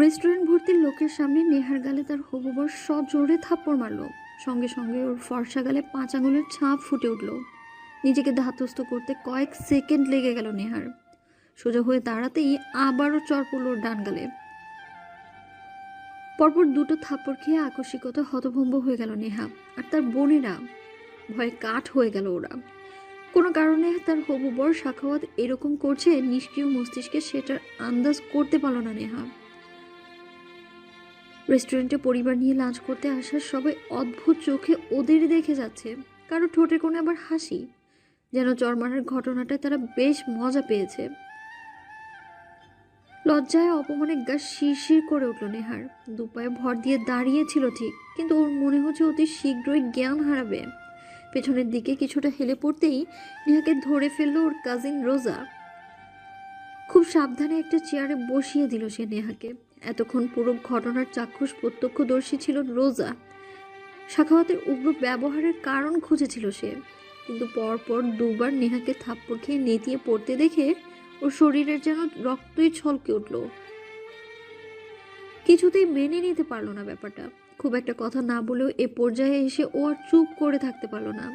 Restaurant ভর্তি লোকের সামনে নেহার গালে তার হবু বর সজোরে থাপ্পড় মারল। সঙ্গে সঙ্গে ওর ফর্সা গালে 5 আঙুলের ছাপ ফুটে উঠল। নিজেকে ধাতস্থ করতে কয়েক সেকেন্ড লেগে গেল নেহার। সোজা হয়ে দাঁড়াতেই আবারও চড় পড়ল ওর ডান গালে। পরপর দুটো থাপ্পড় খেয়ে আকস্মিকতা হতভম্ব হয়ে গেল নেহা। আর তার বোনেরা ভয়ে কাঠ হয়ে গেল ওরা। কোনো কারণে তার হবু বর সাখাওয়াত এরকম করছে নিষ্ক্রিয় মস্তিষ্কে সেটার আন্দাজ করতে পারল না নেহা। রেস্টুরেন্টে পরিবার নিয়ে লাঞ্চ করতে আসার সবাই অদ্ভুত চোখে ওদের দেখে যাচ্ছে। কারো ঠোঁটের কোণে আবার হাসি, যেন চরমানের ঘটনাটায় তারা বেশ মজা পেয়েছে। লজ্জায় অপমানে গা শিরশির করে উঠল নেহার। দুপায়ে ভর দিয়ে দাঁড়িয়েছিল ঠিক, কিন্তু ওর মনে হচ্ছে অতি শীঘ্রই জ্ঞান হারাবে। পেছনের দিকে কিছুটা হেলে পড়তেই নেহাকে ধরে ফেললো ওর কাজিন রোজা। খুব সাবধানে একটা চেয়ারে বসিয়ে দিল সে নেহাকে। এতক্ষণ পুরো ঘটনার চাক্ষুষ প্রত্যক্ষদর্শী ছিল রোজা। সাখাওয়াতের উগ্র ব্যবহারের কারণ খুঁজেছিল সে, কিন্তু পরপর দুবার নেহাকে থাপ্পড় খেয়ে নেতিয়ে পড়তে দেখে ওর শরীরের যেন রক্তই ছলকে উঠল। কিছুতেই মেনে নিতে পারলো না ব্যাপারটা। খুব একটা কথা না বলেও এ পর্যায়ে এসে ও আর চুপ করে থাকতে পারলো না।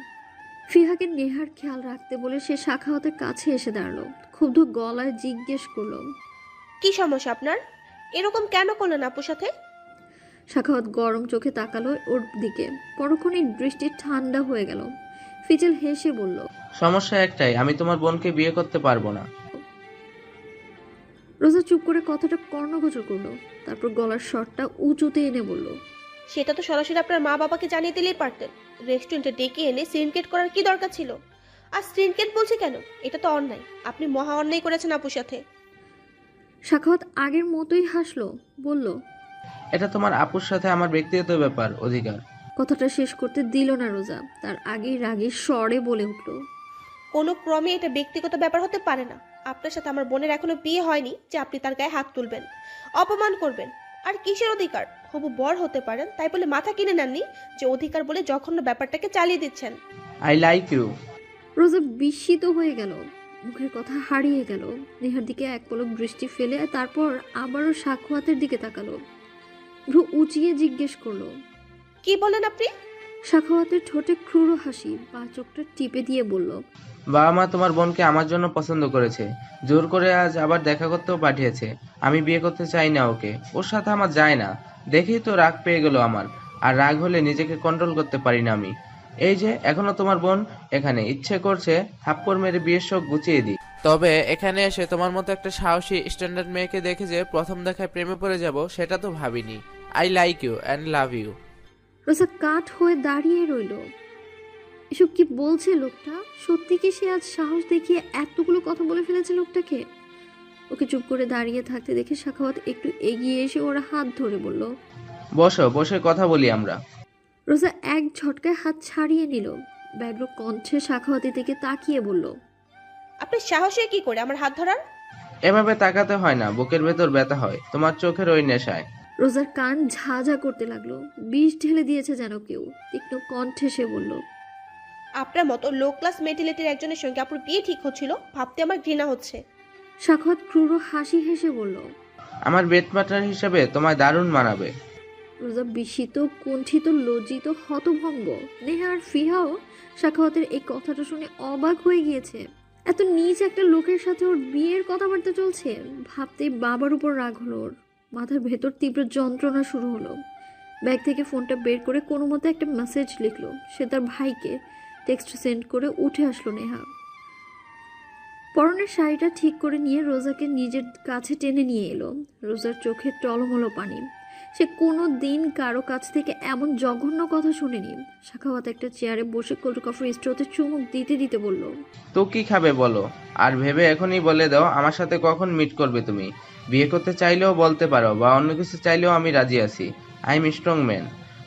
ফিহাকে নেহার খেয়াল রাখতে বলে সে সাখাওয়াতের কাছে এসে দাঁড়ালো। ক্ষুব্ধ গলায় জিজ্ঞেস করলো, কি সমস্যা আপনার? এরকম কেন করলেন আপুর সাথে? সাখাওয়াত গরম চোখে তাকালো ওর দিকে। পরক্ষণেই দৃষ্টি ঠান্ডা হয়ে গেল। ফিজেল হেসে বলল, সমস্যা একটাই, আমি তোমার বোনকে বিয়ে করতে পারবো না। রোজা চুপ করে কথাটা কর্ণগোচর করলো। তারপর গলার স্বরটা উঁচুতে এনে বলল, সেটা তো সরাসরি আপনার মা বাবাকে জানিয়ে দিলেই পারতেন। রেস্টুরেন্টে ডেকে এনে সিনকেট করার কি দরকার ছিল? আর সিনকেট বলছে কেন? এটা তো অন্যায়। আপনি মহা অন্যায় করেছেন আপুর সাথে। সাখাওয়াত আগের মতোই হাসলো, বলল, এটা তোমার আপুর সাথে আমার ব্যক্তিগত ব্যাপার, অধিকার। কথাটা শেষ করতে দিল না রোজা। তার আগেই রাগী স্বরে বলে উঠল, কোনো ক্রমে এটা ব্যক্তিগত ব্যাপার হতে পারে না। আপনার সাথে আমার বোনের এখনো বিয়ে হয়নি যে আপনি তার গায়ে হাত তুলবেন, অপমান করবেন। আর কিসের অধিকার? হবু বর হতে পারেন তাই বলে মাথা কিনে নেননি যে অধিকার বলে জঘন্য ব্যাপারটাকে চালিয়ে দিচ্ছেন। I like you. রোজা বিস্মিত হয়ে গেল, মুখের কথা হারিয়ে গেল। নেহার দিকে এক পলক দৃষ্টি ফেলে তারপর আবারও সাখাওয়াতের দিকে তাকালো। ভ্রু উঁচিয়ে জিজ্ঞেস করলো, কি বলেন আপনি? সাখাওয়াতের ঠোঁটে ক্রূর হাসি, পা চোখটা টিপে দিয়ে বলল, বাবা মা তোমার বোনকে আমার জন্য পছন্দ করেছে, জোর করে আজ আবার দেখা করতেও পাঠিয়েছে। আমি বিয়ে করতে চাই না ওকে, ওর সাথে আমার যায় না। দেখেই তো রাগ পেয়ে গেল আমার, আর রাগ হলে নিজেকে কন্ট্রোল করতে পারি না আমি। এই যে এখনো তোমার বোন এখানে, ইচ্ছে করছে থাপ্পড় মেরে বিয়ের শোক গুছিয়ে দিই। তবে এখানে এসে তোমার মতো একটা সাহসী স্ট্যান্ডার্ড মেয়েকে দেখে যে প্রথম দেখায় প্রেমে পড়ে যাব সেটা তো ভাবিনি। I like you and love you. Roza কাঠ হয়ে দাঁড়িয়ে রইল। এসব কি বলছে লোকটা? সত্যি কি সে আজ সাহস দেখিয়ে এতগুলো কথা বলে ফেলেছে লোকটাকে? ওকে চুপ করে দাঁড়িয়ে থাকতে দেখে সাখাওয়াত একটু এগিয়ে এসে ওর হাত ধরে বলল, বসো, বসে কথা বলি আমরা। রোজা এক ঝটকায় হাত ছাড়িয়ে নিল। ব্যগ্র কণ্ঠে সাখাওয়াতের দিকে তাকিয়ে বলল, আপনি সাহস হয়ে কি করে আমার হাত ধরার? এভাবে তাকাতে হয় না, বুকের ভেতর ব্যথা হয় তোমার চোখের ওই নেশায়। রোজার কান ঝাঁঝা করতে লাগলো। বিষ ঢেলে দিয়েছে যেন কেউ। তীক্ষ্ণ কণ্ঠে সে বলল, আপনার মতো লো ক্লাস মেন্টালিটির একজনের সঙ্গে আপুর বিয়ে ঠিক হচ্ছিল ভাবতে আমার ঘৃণা হচ্ছে। সাখাওয়াত ক্রূর হাসি হেসে বলল, আমার বেডপার্টনার হিসেবে তোমায় দারুণ মানাবে। রোজা বিস্মিত, কুণ্ঠিত, লজ্জিত, হতভম্ব। নেহা আর ফিহাও সাখাওয়াতের এই কথাটা শুনে অবাক হয়ে গিয়েছে। এত নীচ একটা লোকের সাথে ওর বিয়ের কথাবার্তা চলছে ভাবতেই বাবার উপর রাগ হলো ওর। মাথার ভেতর তীব্র যন্ত্রণা শুরু হলো। ব্যাগ থেকে ফোনটা বের করে কোনো মতে একটা মেসেজ লিখলো সে তার ভাইকে। টেক্সট সেন্ড করে উঠে আসলো নেহা। পরনের শাড়িটা ঠিক করে নিয়ে রোজাকে নিজের কাছে টেনে নিয়ে এলো। রোজার চোখে টলমলো পানি। সে কোনো দিন কারো কাছ থেকে এমন জঘন্য কথা শুনেনি। সাখাওয়াত একটা চেয়ারে বসে কোল্ড কফির স্ট্রোতে চুমুক দিতে দিতে বলল, তো কি খাবে বলো, আর ভেবে এখনই বলে দাও আমার সাথে কখন মিট করবে তুমি। বিয়ে করতে চাইলেও বলতে পারো, বা অন্য কিছু চাইলেও আমি রাজি আছি। I am strong man.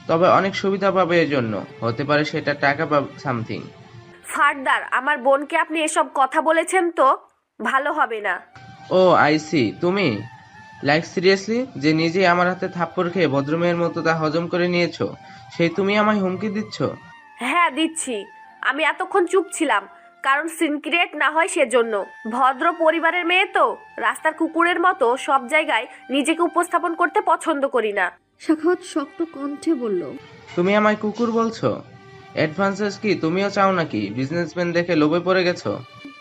তবে অনেক সুবিধা পাবে এর জন্য, হতে পারে সেটা টাকা বা সামথিং। ফারদার আমার বোনকে আপনি এসব কথা বলেছেন তো ভালো হবে না। ও আই সি, তুমি লাইক সিরিয়াসলি, যে নিজেই আমার হাতে থাপ্পড় খেয়ে ভদ্রমেয়ের মতো তা হজম করে নিয়েছো, সেই তুমি আমায় হুমকি দিচ্ছ? হ্যাঁ দিচ্ছি। আমি এতক্ষণ চুপ ছিলাম কারণ সিন ক্রিয়েট না হয় সেজন্য। ভদ্র পরিবারের মেয়ে তো, রাস্তার কুকুরের মতো সব জায়গায় নিজেকে উপস্থাপন করতে পছন্দ করি না। সাখাওয়াত শক্ত কণ্ঠে বলল, তুমি আমায় কুকুর বলছো? অ্যাডভান্সেস কি তুমিও চাও নাকি? বিজনেসম্যান দেখে লোভে পড়ে গেছো?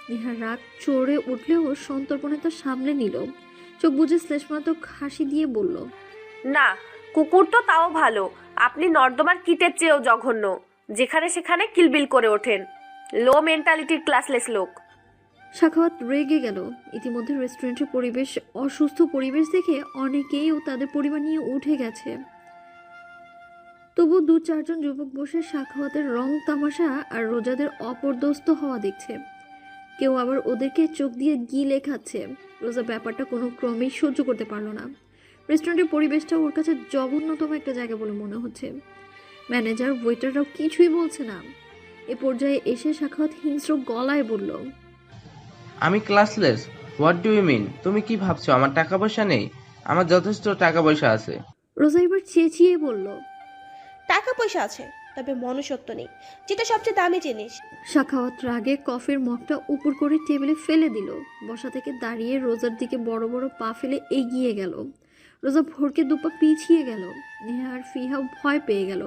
নেহার রাগ চড়ে উঠলেও সন্তর্পণে তা সামলে নিল। চোখ বুজে শ্লেষমাত্মক হাসি দিয়ে বলল, না, কুকুর তো তাও ভালো, আপনি নর্দমার কীটের চেয়েও জঘন্য, যেখানে সেখানে কিলবিল করে ওঠেন। লো মেন্টালিটির ক্লাসলেস লোক। সাখাওয়াত রেগে গেল। ইতিমধ্যে রেস্টুরেন্টের পরিবেশ অসুস্থ পরিবেশ দেখে অনেকেই তাদের পরিবার নিয়ে উঠে গেছে। তবু 2-4 জন যুবক বসে সাখাওয়াতের রং তামাশা আর রোজাদের অপর্দস্ত হওয়া দেখছে। কেউ আবার ওদেরকে চোখ দিয়ে গিলে খাচ্ছে। রোজা ব্যাপারটা কোনো ক্রমেই সহ্য করতে পারলো না। রেস্টুরেন্টের পরিবেশটা ওর কাছে জঘন্যতম একটা জায়গা বলে মনে হচ্ছে। ম্যানেজার ওয়েটাররাও কিছুই বলছে না। এ পর্যায়ে এসে সাখাওয়াত হিংস্র গলায় বলল, আমি classless? What do you mean? তুমি কি ভাবছো আমার টাকা পয়সা নেই? আমার যথেষ্ট টাকা পয়সা আছে। রোজা এবার চেঁচিয়ে বলল, টাকা পয়সা আছে, তবে মনুষ্যত্ব নেই, যেটা সবচেয়ে দামি জিনিস। সাখাওয়াত রাগে কফির মগটা উপর করে টেবিলে ফেলে দিল। বসা থেকে দাঁড়িয়ে রোজার দিকে বড় বড় পা ফেলে এগিয়ে গেল। রোজা ভোরকে দুপা পিছিয়ে গেল। নেহা আর ফিহাও ভয় পেয়ে গেল।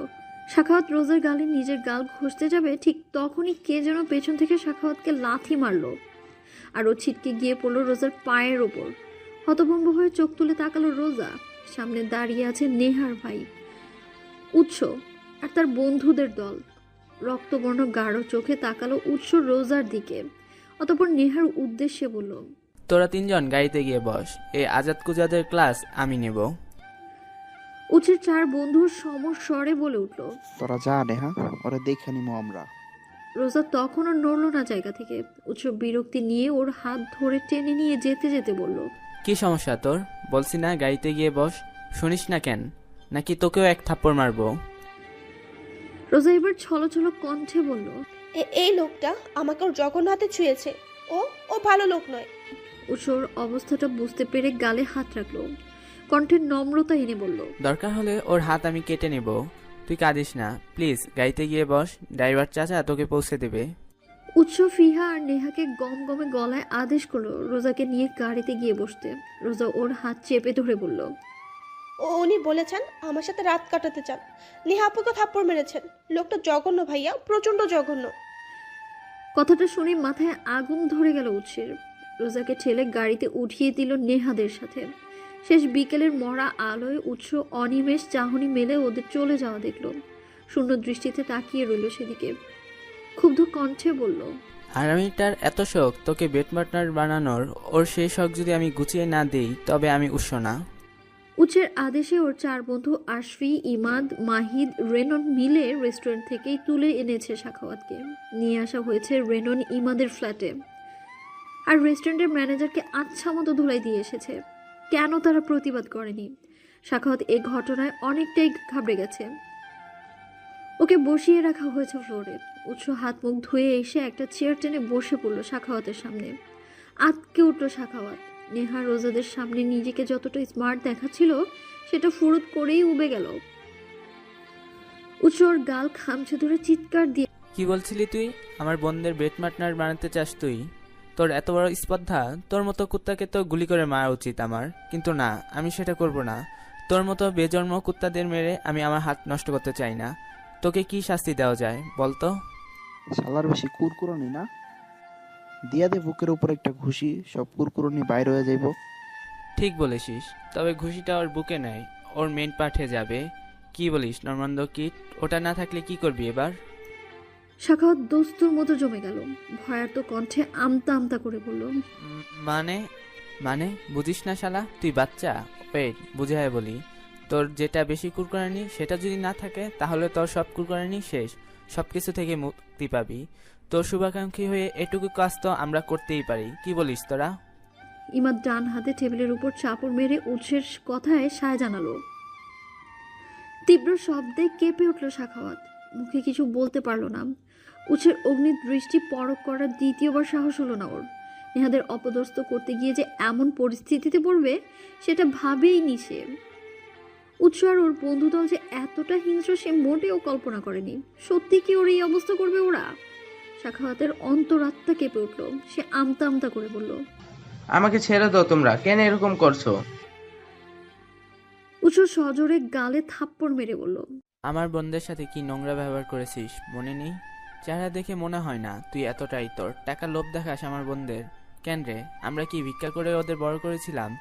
সাখাওয়াত রোজার গালে নিজের গাল ঘষতে যাবে, ঠিক তখনই কে যেন পেছন থেকে সাখাওয়াতকে লাথি মারলো। আর ও ছিটকে গিয়ে পড়লো রোজার পায়ের ওপর। হতভম্ব হয়ে চোখ তুলে তাকালো রোজা। সামনে দাঁড়িয়ে আছে নেহার ভাই উৎস আর তার বন্ধুদের দল। রক্তবর্ণ গাঢ় চোখে তাকালো উৎস রোজার দিকে, অতঃপর নেহার উদ্দেশ্যে বলল, তোরা 3 জন গাড়িতে গিয়ে বস, এই আজাদ কুজাদের ক্লাস আমি নেব। উৎসের 4 বন্ধুর সমস্বরে বলে উঠল। তোরা যা নেহা, ওরা দেখে নিবো আমরা। রোজা তখনও নড়ল না জায়গা থেকে। উৎস বিরক্তি নিয়ে ওর হাত ধরে টেনে নিয়ে যেতে যেতে বলল, কি সমস্যা তোর? বলছি না গাড়িতে গিয়ে বস, শুনিস না কেন? নাকি তোকেও এক থাপ্পড় মারবো? রোজা এবার ছলছল কণ্ঠে বলল, এই লোকটা আমাকে ওর জঘন্য হাতে ছুঁয়েছে। ও ও ভালো লোক নয়। উৎসর অবস্থাটা বুঝতে পেরে গালে হাত রাখলো। কণ্ঠের নম্রতা এনে বলল, দরকার হলে ওর হাত আমি কেটে নেব, তুই কাঁদিস না প্লিজ। গাড়িতে গিয়ে বস, ড্রাইভার চাচা তোকে পৌঁছে দেবে। উৎস ফিহা আর নেহাকে গম গমে গলায় আদেশ করলো রোজাকে নিয়ে গাড়িতে গিয়ে বসতে। রোজা ওর হাত চেপে ধরে বলল, উনি বলেছেন আমার সাথে রাত কাটাতে চান। নেহা আপুকে থাপ্পড় মেরেছেন। লোকটা জঘন্য ভাইয়া, প্রচন্ড জঘন্য। কথাটা শুনে মাথায় আগুন ধরে গেল উৎসের। রোজাকে ঠেলে গাড়িতে উঠিয়ে দিল নেহাদের সাথে। শেষ বিকেলের মরা আলোয় উৎস অনিমেষ চাহনি মেলে ওদের চলে যাওয়া দেখল। শূন্য দৃষ্টিতে তাকিয়ে রইল সেদিকে। ক্ষুব্ধ কণ্ঠে বলল, আর আমিটার এত শখ তোকে বেড পার্টনার বানানোর, ওর সেই শখ যদি আমি গুছিয়ে না দিই তবে আমি উৎস না। উৎসের আদেশে ওর 4 বন্ধু আশফি, ইমাদ, মাহিদ, রেনন মিলে রেস্টুরেন্ট থেকেই তুলে এনেছে সাখাওয়াতকে। নিয়ে আসা হয়েছে রেনন ইমাদের ফ্ল্যাটে। আর রেস্টুরেন্টের ম্যানেজারকে আচ্ছা মতো ধুলাই দিয়ে এসেছে। কেন তারা প্রতিবাদ করেনি? সাখাওয়াত এই ঘটনায় অনেকটাই ঘাবড়ে গেছে। ওকে বসিয়ে রাখা হয়েছে ফ্লোরে। উৎস হাত মুখ ধুয়ে এসে একটা চেয়ার টেনে বসে পড়ল সাখাওয়াতের সামনে। আতকে উঠল সাখাওয়াত। নেহা রোজাদের সামনে নিজেকে যতটা স্মার্ট দেখাচ্ছিল সেটা ফুরুত করেই উবে গেল। উৎস ওর গাল খামচে ধরে চিৎকার দিয়ে, কি বলছিলি তুই? আমার বোনদের বেড পার্টনার বানাতে চাস তুই? তোর এত বড় স্পর্ধা! তোর মতো কুত্তাকে তো গুলি করে মারা উচিত আমার, কিন্তু না, আমি সেটা করব না। তোর মতো বেজন্ম কুত্তাদের মেরে আমি আমার হাত নষ্ট করতে চাই না। তোকে কি শাস্তি দেওয়া যায় বলতো? শালার বেশি কুরকুরানি না, দিয়া দে বুকের উপর একটা ঘুষি, সব কুরকুরানি বাইরে হয়ে যাইব। ঠিক বলেছিস, তবে ঘুষিটা ওর বুকে নেয়, ওর মেন পার্টে যাবে। কি বলিস নর্মান্দ কিট? ওটা না থাকলে কি করবি এবার? সাখাওয়াত দস্তুর মতো জমে গেল। ভয়ার্ত কণ্ঠে আমতা আমতা করে বলল, মানে মানে বুঝিস না শালা, তুই বাচ্চা। ওয়েট, বুঝায় বলি, তোর যেটা বেশি কুরকুরানি সেটা যদি না থাকে তাহলে তোর সব কুরকুরানি শেষ, সব কিছু থেকে মুক্তি পাবি। তোর শুভাকাঙ্ক্ষী হয়ে এটুকু কাজ তো আমরা করতেই পারি। কি বলিস তোরা? ইমাদ ডান হাতে টেবিলের উপর চাপড় মেরে উৎসের কথায় সায় জানালো। তীব্র শব্দে কেঁপে উঠল সাখাওয়াত। মুখে কিছু বলতে পারল না। উৎসের অগ্নি দৃষ্টি পরখ করার দ্বিতীয়বার সাহস হলো না ওর। নেহাদের অপদস্থ করতে গিয়ে যে এমন পরিস্থিতিতে পড়বে সেটা ভাবেইনি সে। উৎস আর ওর বন্ধুদল যে এতটা হিংস্র সে মোটেও কল্পনা করেনি। সত্যি কি ওর এই অবস্থা করবে ওরা? শাখাওয়াতের অন্তরাত্মা কেঁপে উঠল। সে আমতা আমতা করে বলল, আমাকে ছেড়ে দাও তোমরা, কেন এরকম করছো? উঁচু সজোরে গালে থাপ্পড় মেরে বলল, আমার বোনদের সাথে কি নোংরা ব্যবহার করেছিস মনে নেই? চেহারা দেখে মনে হয় না তুই এতটাই তোর টাকা লোভ দেখাস আমার বোনদের। কেন রে, আমরা কি ভিক্ষা করে ওদের বড় করেছিলাম?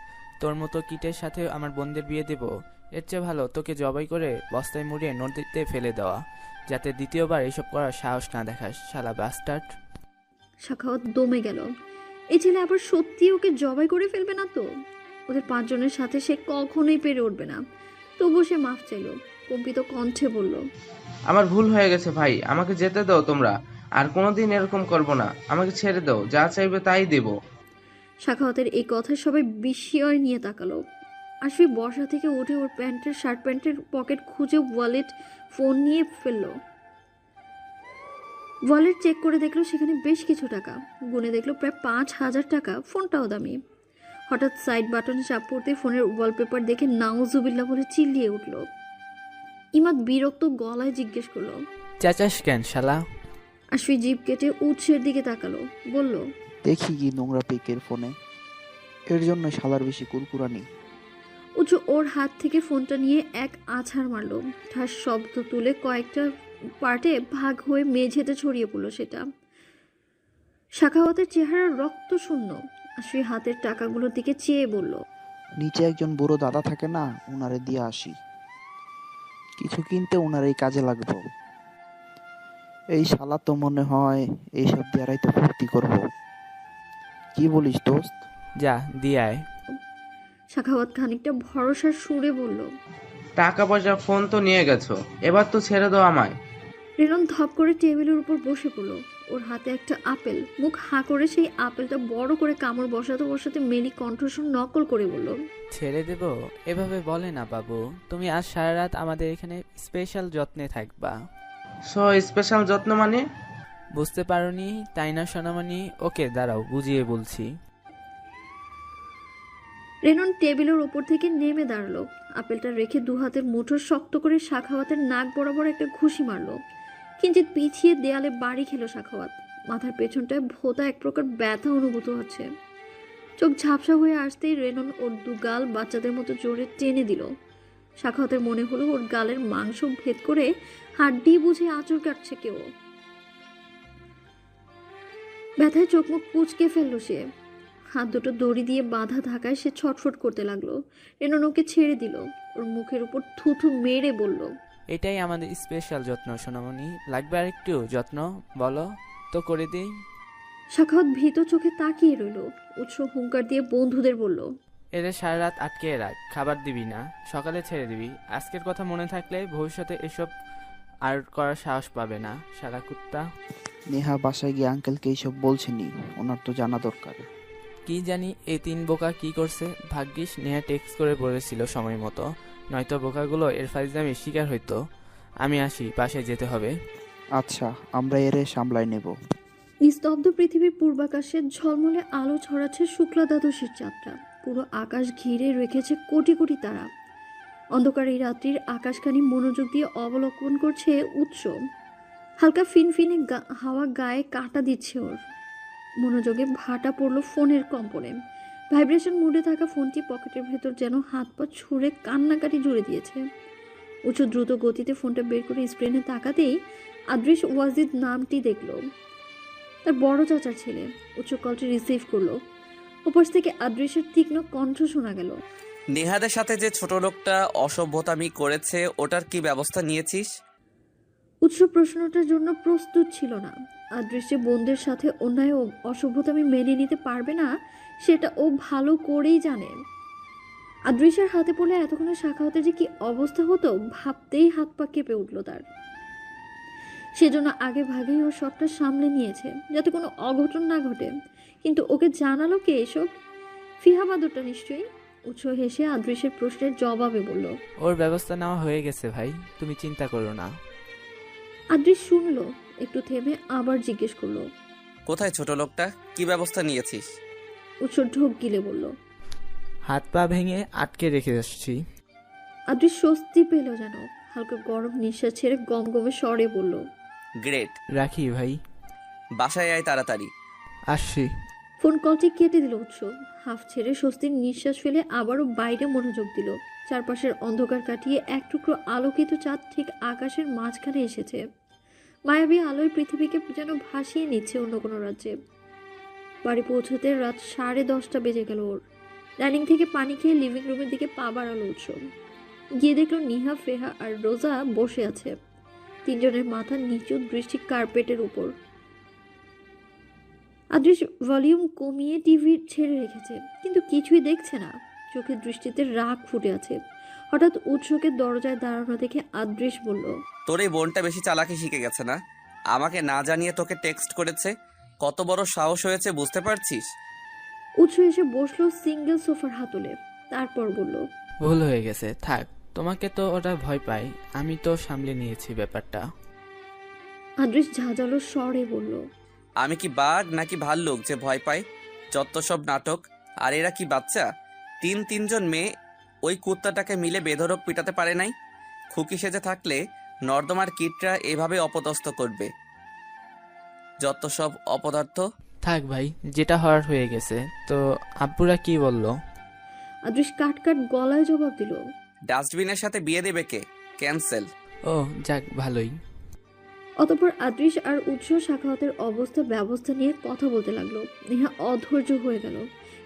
তোর মতো কিটের সাথে আমার বোনদের বিয়ে দেব? এর চেয়ে ভালো তোকে জবাই করে বস্তায় মুড়িয়ে নদীতে ফেলে দেওয়া, যাতে দ্বিতীয়বার এসব করার সাহস না দেখাস, শালা বাস্টার্ড। শাখাওয়াত দমে গেল। এই ছেলে আবার সত্যি ওকে জবাই করে ফেলবে না তো? ওদের 5 জনের সাথে সে কখনোই পেরে উঠবে না। তবুও সে মাফ চাইল, কম্পিত কণ্ঠে বলল, আমার ভুল হয়ে গেছে ভাই, আমাকে যেতে দাও তোমরা, আর কোনোদিন এরকম করব না। আমাকে ছেড়ে দাও, যা চাইবে তাই দেব। শাখাওয়াতের এই কথায় সবাই বিস্ময় নিয়ে তাকালো। আশফি বসা থেকে উঠে ওর শার্ট প্যান্টের পকেট খুঁজে ওয়ালেট, ফোন নিয়ে ফেললো। ওয়ালেট চেক করে দেখলো সেখানে বেশ কিছু টাকা। গুনে দেখলো প্রায় 5,000 টাকা। ফোনটাও দামি। হঠাৎ সাইড বাটনে চাপ পড়তে ফোনের ওয়ালপেপার দেখে নাউজুবিল্লাহ বলে চিল্লিয়ে উঠল। ইমাদ বিরক্ত গলায় জিজ্ঞেস করলো, চেঁচাস কেন শালা? আশফি জিভ কেটে উৎসের দিকে তাকালো, বলল, দেখি কি নোংরা পিকের ফোনে, এর জন্য শালার বেশি কুরকুরানি। উঁচু ওর হাত থেকে ফোনটা নিয়ে এক আছাড় মারলো। ঠাস শব্দ তুলে কয়েকটা পার্টে ভাগ হয়ে মেঝেতে ছড়িয়ে পড়লো সেটা। শাখাওয়াতের চেহারা রক্ত শূন্য। আশফি হাতের টাকাগুলোর দিকে চেয়ে বলল, নিচে একজন বুড়ো দাদা থাকে না, ওনারে দিয়ে আসি, কিছু কিনতে ওনার এই কাজে লাগবো। এই শালা তো মনে হয় এইসব দিয়ারাই তো ফুর্তি করবো। কি বলিস দোস্ত? যা দিয়ে আয়। শাখাওয়াত খানিকটা ভরসার সুরে বলল। টাকা পয়সা ফোন তো নিয়ে গেছো, এবার তো ছেড়ে দাও আমায়। রেলন ধপ করে টেবিলের উপর বসে পড়লো। ওর হাতে একটা আপেল। মুখ হাঁ করে সেই আপেলটা বড় করে কামড় বসাতে বসাতে মেলি কণ্ঠস্বর নকল করে বলল, ছেড়ে দেব? এভাবে বলে না বাবু, তুমি আজ সারা রাত আমাদের এখানে স্পেশাল যত্নে থাকবা। সো স্পেশাল যত্ন মানে? বুঝতে পারোনি তাই না সোনামণি? ওকে দাঁড়াও, বুঝিয়ে বলছি। রেনন টেবিলের ওপর থেকে নেমে দাঁড়ালো। আপেলটা রেখে 2 হাতের মুঠো শক্ত করে শাখাওয়াতের নাক বরাবর একটা ঘুষি মারলো। কিঞ্চিত পিছিয়ে দেয়ালে বাড়ি খেলো শাখাওয়াত। মাথার পেছনটায় ভোঁতা এক প্রকার ব্যথা অনুভূত হচ্ছে। চোখ ঝাপসা হয়ে আসতেই রেনন ওর 2 গাল বাচ্চাদের মতো জোরে টেনে দিল। শাখাওয়াতের মনে হলো ওর গালের মাংস ভেদ করে হাড্ডি বুঝে আঁচড় কাটছে কেউ। ব্যথায় চোখ মুখ কুঁচকে ফেললো সে। হাত দুটো দড়ি দিয়ে বাঁধা থাকায় সে ছটফট করতে লাগলো। রেনন ওকে ছেড়ে দিল। ওর মুখের উপর থুথু মেরে বলল, এটাই আমাদের স্পেশাল যত্ন সোনামণি, লাগবে আর একটু যত্ন? বলো তো করে দিই। শাখাওয়াত ভীত চোখে তাকিয়ে রইল। উৎস হুঙ্কার দিয়ে বন্ধুদের বলল, এদের সারা রাত আটকে রাখ, খাবার দিবি না, সকালে ছেড়ে দিবি। আজকের কথা মনে থাকলে ভবিষ্যতে এসব আর করার সাহস পাবে না, সারা কুত্তা। নেহা বাসায় গিয়ে আঙ্কেলকে এইসব বলছেনি, ওনার তো জানা দরকার। কি জানি এই 3 বোকা কি করছে। ভাগ্যিস নেহা টেক্সট করে বলেছিল সময় মতো, নয়তো বোকাগুলো এর ফাইজলামের শিকার হইতো। আমি আসি, বাসায় যেতে হবে। আচ্ছা, আমরা এরে সামলাই নেব। নিস্তব্ধ পৃথিবীর পূর্বাকাশে ঝলমলে আলো ছড়াচ্ছে শুক্লা দ্বাদশীর চাঁদটা। পুরো আকাশ ঘিরে রেখেছে কোটি কোটি তারা। অন্ধকার এই রাত্রির আকাশখানি মনোযোগ দিয়ে অবলোকন করছে উৎস। হালকা ফিনফিনে হাওয়া গায়ে কাটা দিচ্ছে ওর। মনোযোগে ভাটা পড়লো ফোনের কম্পনে। ভাইব্রেশন মুডে থাকা ফোনটি পকেটের ভেতর যেন হাত পা ছুঁড়ে কান্নাকাটি জুড়ে দিয়েছে। উচ্চ দ্রুত গতিতে ফোনটা বের করে স্ক্রিনে তাকাতেই আদ্রিস ওয়াজিদ নামটি দেখলো। তার বড় চাচার ছেলে। উচ্চ কলটি রিসিভ করলো। ওপাশ থেকে আদ্রিসের তীক্ষ্ণ কণ্ঠ শোনা গেল, নেহাদের সাথে যে ছোট লোকটা অসভ্যতামি করেছে ওটার কি ব্যবস্থা নিয়েছিস? উৎস প্রশ্নটার জন্য প্রস্তুত ছিল না। আদৃশ্য বোনদের সাথে অন্যায় ও অসভ্যতামি মেনে নিতে পারবে না সেটা ও ভালো করেই জানে। আদৃশ্যের হাতে পড়লে এতক্ষণে শাখাওয়াতে যে কি অবস্থা হতো ভাবতেই হাত পা কেঁপে উঠল তার। সেজন্য আগে ভাগেই ও সবটা সামলে নিয়েছে যাতে কোনো অঘটন না ঘটে। কিন্তু ওকে জানালো কে এসব? ফিহা বাদরটা নিশ্চয়ই। উৎস হেসে আদৃশ্যের প্রশ্নের জবাবে বলল, ওর ব্যবস্থা নেওয়া হয়ে গেছে ভাই, তুমি চিন্তা করো না। আদৃশ শুনলো, একটু থেমে আবার জিজ্ঞেস করলো, কোথায় ছোট লোকটা, কি ব্যবস্থা নিয়েছিস? উৎস ঢোক গিলে বলল, হাত পা ভেঙে আটকে রেখে আসছি। আদৃশ স্বস্তি পেল যেন। হালকা গরম নিঃশ্বাস ছেড়ে গমগমে স্বরে বলল, গ্রেট। রাখি ভাই। বাসায় আয় তাড়াতাড়ি। আসছি। ফোন কলটি কেটে দিল উৎস। হাফ ছেড়ে স্বস্তির নিঃশ্বাস ফেলে আবারও বাইরে মনোযোগ দিল। চারপাশের অন্ধকার কাটিয়ে এক টুকরো আলোকিত চাঁদ ঠিক আকাশের মাঝখানে এসেছে। মায়াবী আলোয় পৃথিবীকে যেন ভাসিয়ে নিচ্ছে অন্য কোনো রাজ্যে। বাড়ি পৌঁছতে রাত 10:30 বেজে গেল ওর। ডাইনিং থেকে পানি খেয়ে লিভিং রুমের দিকে পা বাড়ালো উৎস। গিয়ে দেখলো নিহা, ফেহা আর রোজা বসে আছে। তিনজনের মাথা নিচু, দৃষ্টি কার্পেটের উপর। আদৃশ ভলিউম কমিয়ে টিভি ছেড়ে রেখেছে, কিন্তু কিছুই দেখছে না। চোখের দৃষ্টিতে রাগ ফুটে আছে। হঠাৎ উৎসকে দরজায় দাঁড়ানো দেখে আদৃশ বলল, তোর এই বোনটা বেশি চালাকি শিখে গেছে না? আমাকে না জানিয়ে তোকে টেক্সট করেছে। কত বড় সাহস হয়েছে বুঝতে পারছিস? উৎস এসে বসলো সিঙ্গেল সোফার হাতলে। তারপর বলল, ভুল হয়ে গেছে, থাক। তোমাকে তো ওরা ভয় পায়, আমি তো সামলে নিয়েছি ব্যাপারটা। আদৃশ ঝাঁঝালো স্বরে বলল, আমি কি বাঘ নাকি ভাল্লুক যে ভয় পায়? যত সব নাটক। আর এরা কি বাচ্চা? তিনজন মেয়ে ওই কুত্তাটাকে মিলে বেধড়ক পিটাতে পারে নাই? খুকি সেজে থাকলে নর্দমার কিটরা এভাবে অপদস্থ করবে। যত সব অপদার্থ। থাক ভাই, যেটা হওয়ার হয়ে গেছে। তো আব্বুরা কি বললো? আদৃশ কাট কাট গলায় জবাব দিল, ডাস্টবিনের সাথে বিয়ে দেবে কে? ক্যান্সেল। ও যাক, ভালোই। অতঃপর আদৃশ আর উৎস সাখাওয়াতের অবস্থা ব্যবস্থা নিয়ে কথা বলতে লাগলো। নেহা অধৈর্য হয়ে গেল,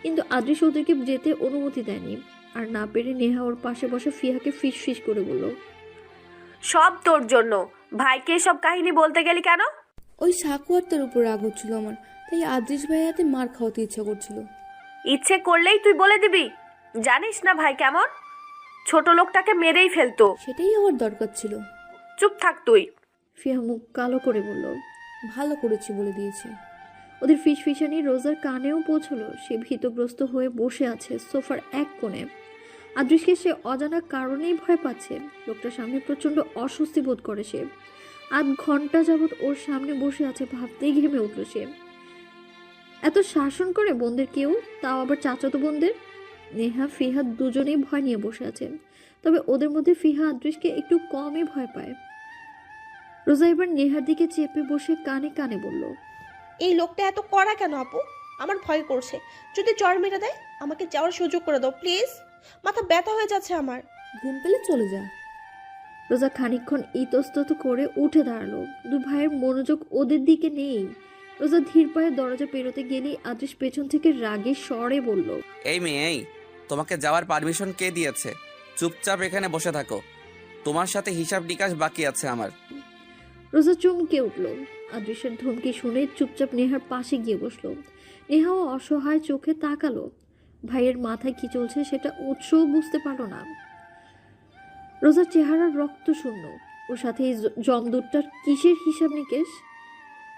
কিন্তু আদৃশ ওদেরকে যেতে অনুমতি দেয়নি। আর না পেরে নেহা ওর পাশে বসে ফিহাকে ফিস ফিস করে বলল, সব তোর জন্য। ভাইকে সব কাহিনী বলতে গেলি কেন? ওই সাকুয়ারটার উপর রাগ হচ্ছিল আমার, তাই আদৃশ ভাইয়ের হাতে মার খাওয়াতে ইচ্ছা করছিল। ইচ্ছে করলেই তুই বলে দিবি? জানিস না ভাই কেমন? ছোট লোকটাকে মেরেই ফেলতো। সেটাই আমার দরকার ছিল। চুপ থাক তুই। ফিহা মুখ কালো করে বলল, ভালো করেছি বলে দিয়েছি। ওদের ফিসফিসানি রোজার কানেও পৌঁছলো। সে ভীতগ্রস্ত হয়ে বসে আছে সোফার এক কোণে। আদৃশকে সে অজানা কারণেই ভয় পাচ্ছে। লোকটার সামনে প্রচণ্ড অস্বস্তি বোধ করে সে। আধ ঘন্টা যাবৎ ওর সামনে বসে আছে, ভাবতেই ঘেমে উঠল সে। এত শাসন করে বোনদের কেউ, তাও আবার চাচাতো বোনদের। নেহা ফিহা দুজনেই ভয় নিয়ে বসে আছে, তবে ওদের মধ্যে ফিহা আদৃশকে একটু কমই ভয় পায়। রোজা এবার নেহার দিকে চেপে বসে কানে কানে বলল, এই লোকটা এত কড়া কেন আপু? আমার ভয় করছে। যদি জ্বর মেরে দেয়, আমাকে যাওয়ার সুযোগ করে দাও প্লিজ। মাথা ব্যথা হয়ে যাচ্ছে আমার। ঘুম পেলে চলে যা। রোজা খানিকক্ষণ ইতস্তত করে উঠে দাঁড়ালো। দু ভাইয়ের মনোযোগ ওদের দিকে নেই। রোজা ধীর পায়ে দরজা পেরোতে গেলেই আদৃশ পেছন থেকে রাগে স্বরে বলল, এই মেয়ে, এই তোমাকে যাওয়ার পারমিশন কে দিয়েছে? চুপচাপ এখানে বসে থাকো। তোমার সাথে হিসাব নিকাশ বাকি আছে আমার। রোজা চমকে উঠল। আদৃশের ধমকি শুনে চুপচাপ নেহার পাশে গিয়ে বসলো। নেহাও অসহায় চোখে তাকালো। ভাইয়ের মাথায় কি চলছে সেটা উৎসও বুঝতে পারল না। রোজার চেহারা রক্ত শূন্য। ওর সাথে এই জমদূতটার কিসের হিসাব নিকেশ?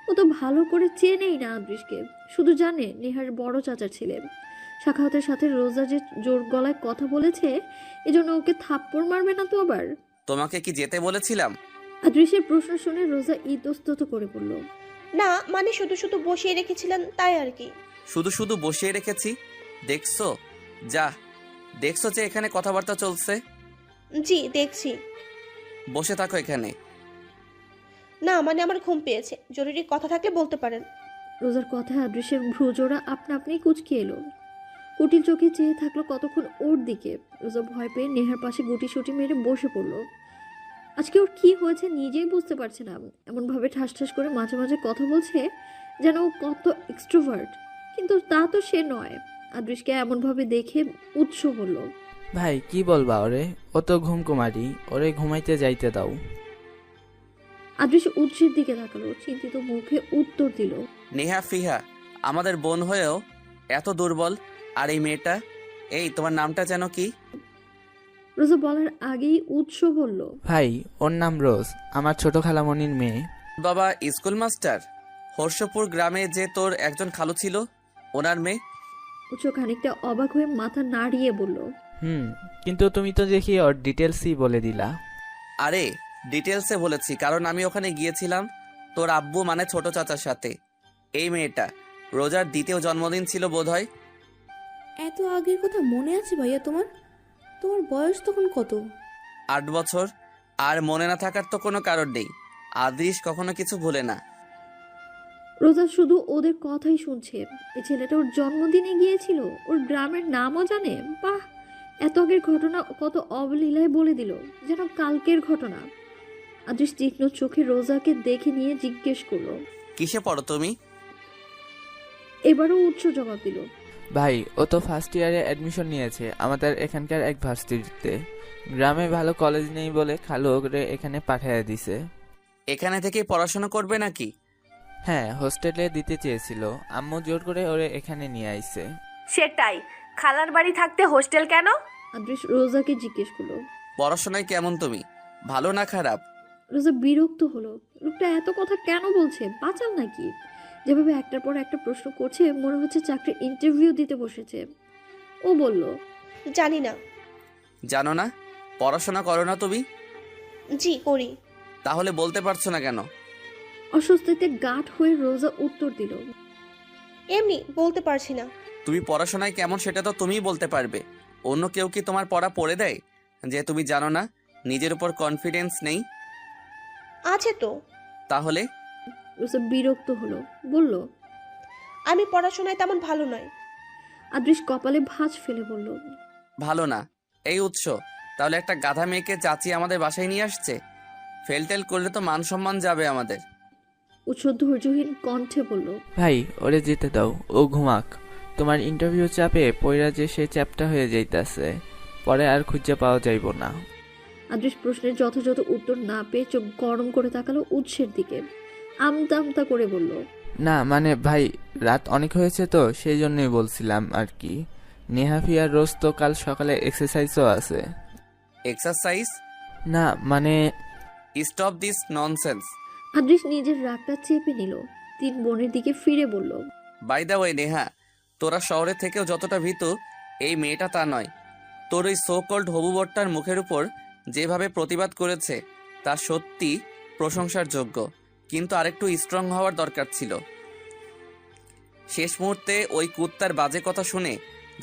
ও তো ভালো করে চেনেই না আদৃশকে, শুধু জানে নেহার বড় চাচার ছেলে। সাখাওয়াতের সাথে রোজা যে জোর গলায় কথা বলেছে, এজন্য ওকে থাপ্পড় মারবে না তো আবার? তোমাকে কি যেতে বলেছিলাম? আদৃশের প্রশ্ন শুনে রোজা ইতস্তত করে বলল, না মানে শুধু শুধু বসিয়ে রেখেছিলেন তাই আর কি। শুধু শুধু বসিয়ে রেখেছি? দেখছো দেখছো যে এখানে কথাবার্তা চলছে? জি দেখছি। বসে থাকো এখানে। না মানে আমার ঘুম পেয়েছে, জরুরি কথা থাকলে বলতে পারেন। রোজার কথায় আদৃশের ভ্রুজোড়া আপনা আপনি কুঁচকে এলো। কুটিল চোখে চেয়ে থাকলো কতক্ষণ ওর দিকে। রোজা ভয় পেয়ে নেহার পাশে গুটি সুটি মেরে বসে পড়ল। আজকে ওর কি হয়েছে নিজেই বুঝতে পারছে না। এমনভাবে ঠাস ঠাস করে মাঝে মাঝে কথা বলছে যেন ও কত এক্সট্রোভার্ট, কিন্তু তা তো সে নয়। আদৃশকে এমনভাবে দেখে উৎস বলল, ভাই কি বলবা ওরে? ও তো ঘুমকুমারি, ওরে ঘুমাইতে যাইতে দাও। আদৃশ উৎসের দিকে তাকালো, চিন্তিত মুখে উত্তর দিল, নেহা ফিহা আমাদের বোন হয়েও এত দুর্বল। আর এই মেয়েটা, এই তোমার নামটা যেন কি? রোজা বলার আগেই উৎস বলল, ভাই ওর নাম রোজ, আমার ছোট খালামণির মেয়ে। বাবা স্কুল মাস্টার? হর্ষপুর গ্রামে যে তোর একজন খালু ছিল, ওনার মেয়ে? উৎস খানিকটা অবাক হয়ে মাথা নাড়িয়ে বলল, কিন্তু তুমি তো দেখি ওর ডিটেলসই বলে দিলা। আরে ডিটেলসে বলেছি কারণ আমি ওখানে গিয়েছিলাম তোর আব্বু মানে ছোট চাচার সাথে। এই মেয়েটা রোজার দ্বিতীয় জন্মদিন ছিল বোধহয়। এত আগের কথা মনে আছে ভাইয়া তোমার? তোমার বয়স তখন কত? 8 বছর। আর মনে না থাকার তো কোনো কারণ নেই। আদৃশ কখনো কিছু ভুলে না। রোজা শুধু ওদের কথাই শুনছে। এই ছেলেটা ওর জন্মদিনে গিয়েছিল, ওর গ্রামের নামও জানে। বাহ, এত আগের ঘটনা কত অবলীলায় বলে দিল, যেন কালকের ঘটনা। আদৃশ তীক্ষ্ণ চোখে রোজাকে দেখে নিয়ে জিজ্ঞেস করলো, কিসে পড়ো তুমি? এবারও উৎস জবাব দিল। ভাই, ও তো ফার্স্ট ইয়ারে অ্যাডমিশন নিয়েছে আমাদের এখানকার এক ভার্সিটিতে। গ্রামে ভালো কলেজ নেই বলে খালু ওরে এখানে পাঠিয়ে দিছে। এখানে থেকেই পড়াশোনা করবে নাকি? হ্যাঁ, হোস্টেলে দিতে চেয়েছিল, আম্মু জোর করে ওরে এখানে নিয়ে আইছে। সেটাই, খালার বাড়ি থাকতে হোস্টেল কেন? আদৃশ রোজাকে জিজ্ঞেস করলো। পড়াশোনায় কেমন তুমি, ভালো না খারাপ? রোজা বিরক্ত হলো, লোকটা এত কথা কেন বলছে, বাঁচাল নাকি? যেভাবে একটার পর একটা প্রশ্ন করছে মনে হচ্ছে চাকরির ইন্টারভিউ দিতে বসেছে। ও বলল, জানি না। জানো না? পড়াশোনা করো না তুমি? জি করি। তাহলে বলতে পারছো না কেন? অস্বস্তিতে গাঢ় হয়ে রোজা উত্তর দিল, এমনি বলতে পারছি না। তুমি পড়াশোনায় কেমন সেটা তো তুমিই বলতে পারবে। অন্য কেউ কি তোমার পড়া পড়ে দেয় যে তুমি জানো না? নিজের উপর কনফিডেন্স নেই? আছে তো। তাহলে? রোজা বিরক্ত হলো, বলল, আমি পড়াশোনায় তেমন ভালো নয়। আদৃশ কপালে ভাঁজ ফেলে বলল, ভালো না? এই উৎস? তাহলে একটা গাধা মেয়েকে চাচি আমাদের বাসায় নিয়ে আসছে। ফেল টেল করলে তো মান সম্মান যাবে আমাদের। উৎস ধৈর্যহীন কণ্ঠে বলল, ভাই, ওরে যেতে দাও, ও ঘুমাক। তোমার ইন্টারভিউ চাপে পইরা যে সে চ্যাপটা হয়ে যাইতাছে, পরে আর খুঁজে পাওয়া যাইব না। আদৃশ প্রশ্নের যথাযথ উত্তর না পেয়ে চোখ গরম করে তাকালো উৎসের দিকে, আমতা আমতা করে বলল, না মানে ভাই, রাত অনেক হয়েছে তো সেই জন্যই বলছিলাম আর কি। নেহাফি আর রোজ তো কাল সকালে এক্সারসাইজও আছে। এক্সারসাইজ? না মানে স্টপ দিস ননসেন্স। আদৃশ নিজের রাগটা চেপে নিল, তিন বোনের দিকে ফিরে বলল, বাই দ্য ওয়ে নেহা, তোরা শহরে থেকেও যতটা ভীতু এই মেয়েটা তা নয়। তোর ওই সো কল্ড হবু বরটার মুখের উপর যেভাবে প্রতিবাদ করেছে তা সত্যি প্রশংসার যোগ্য, কিন্তু আরেকটু স্ট্রং হওয়ার দরকার ছিল। শেষ মুহূর্তে ওই কুত্তার বাজে কথা শুনে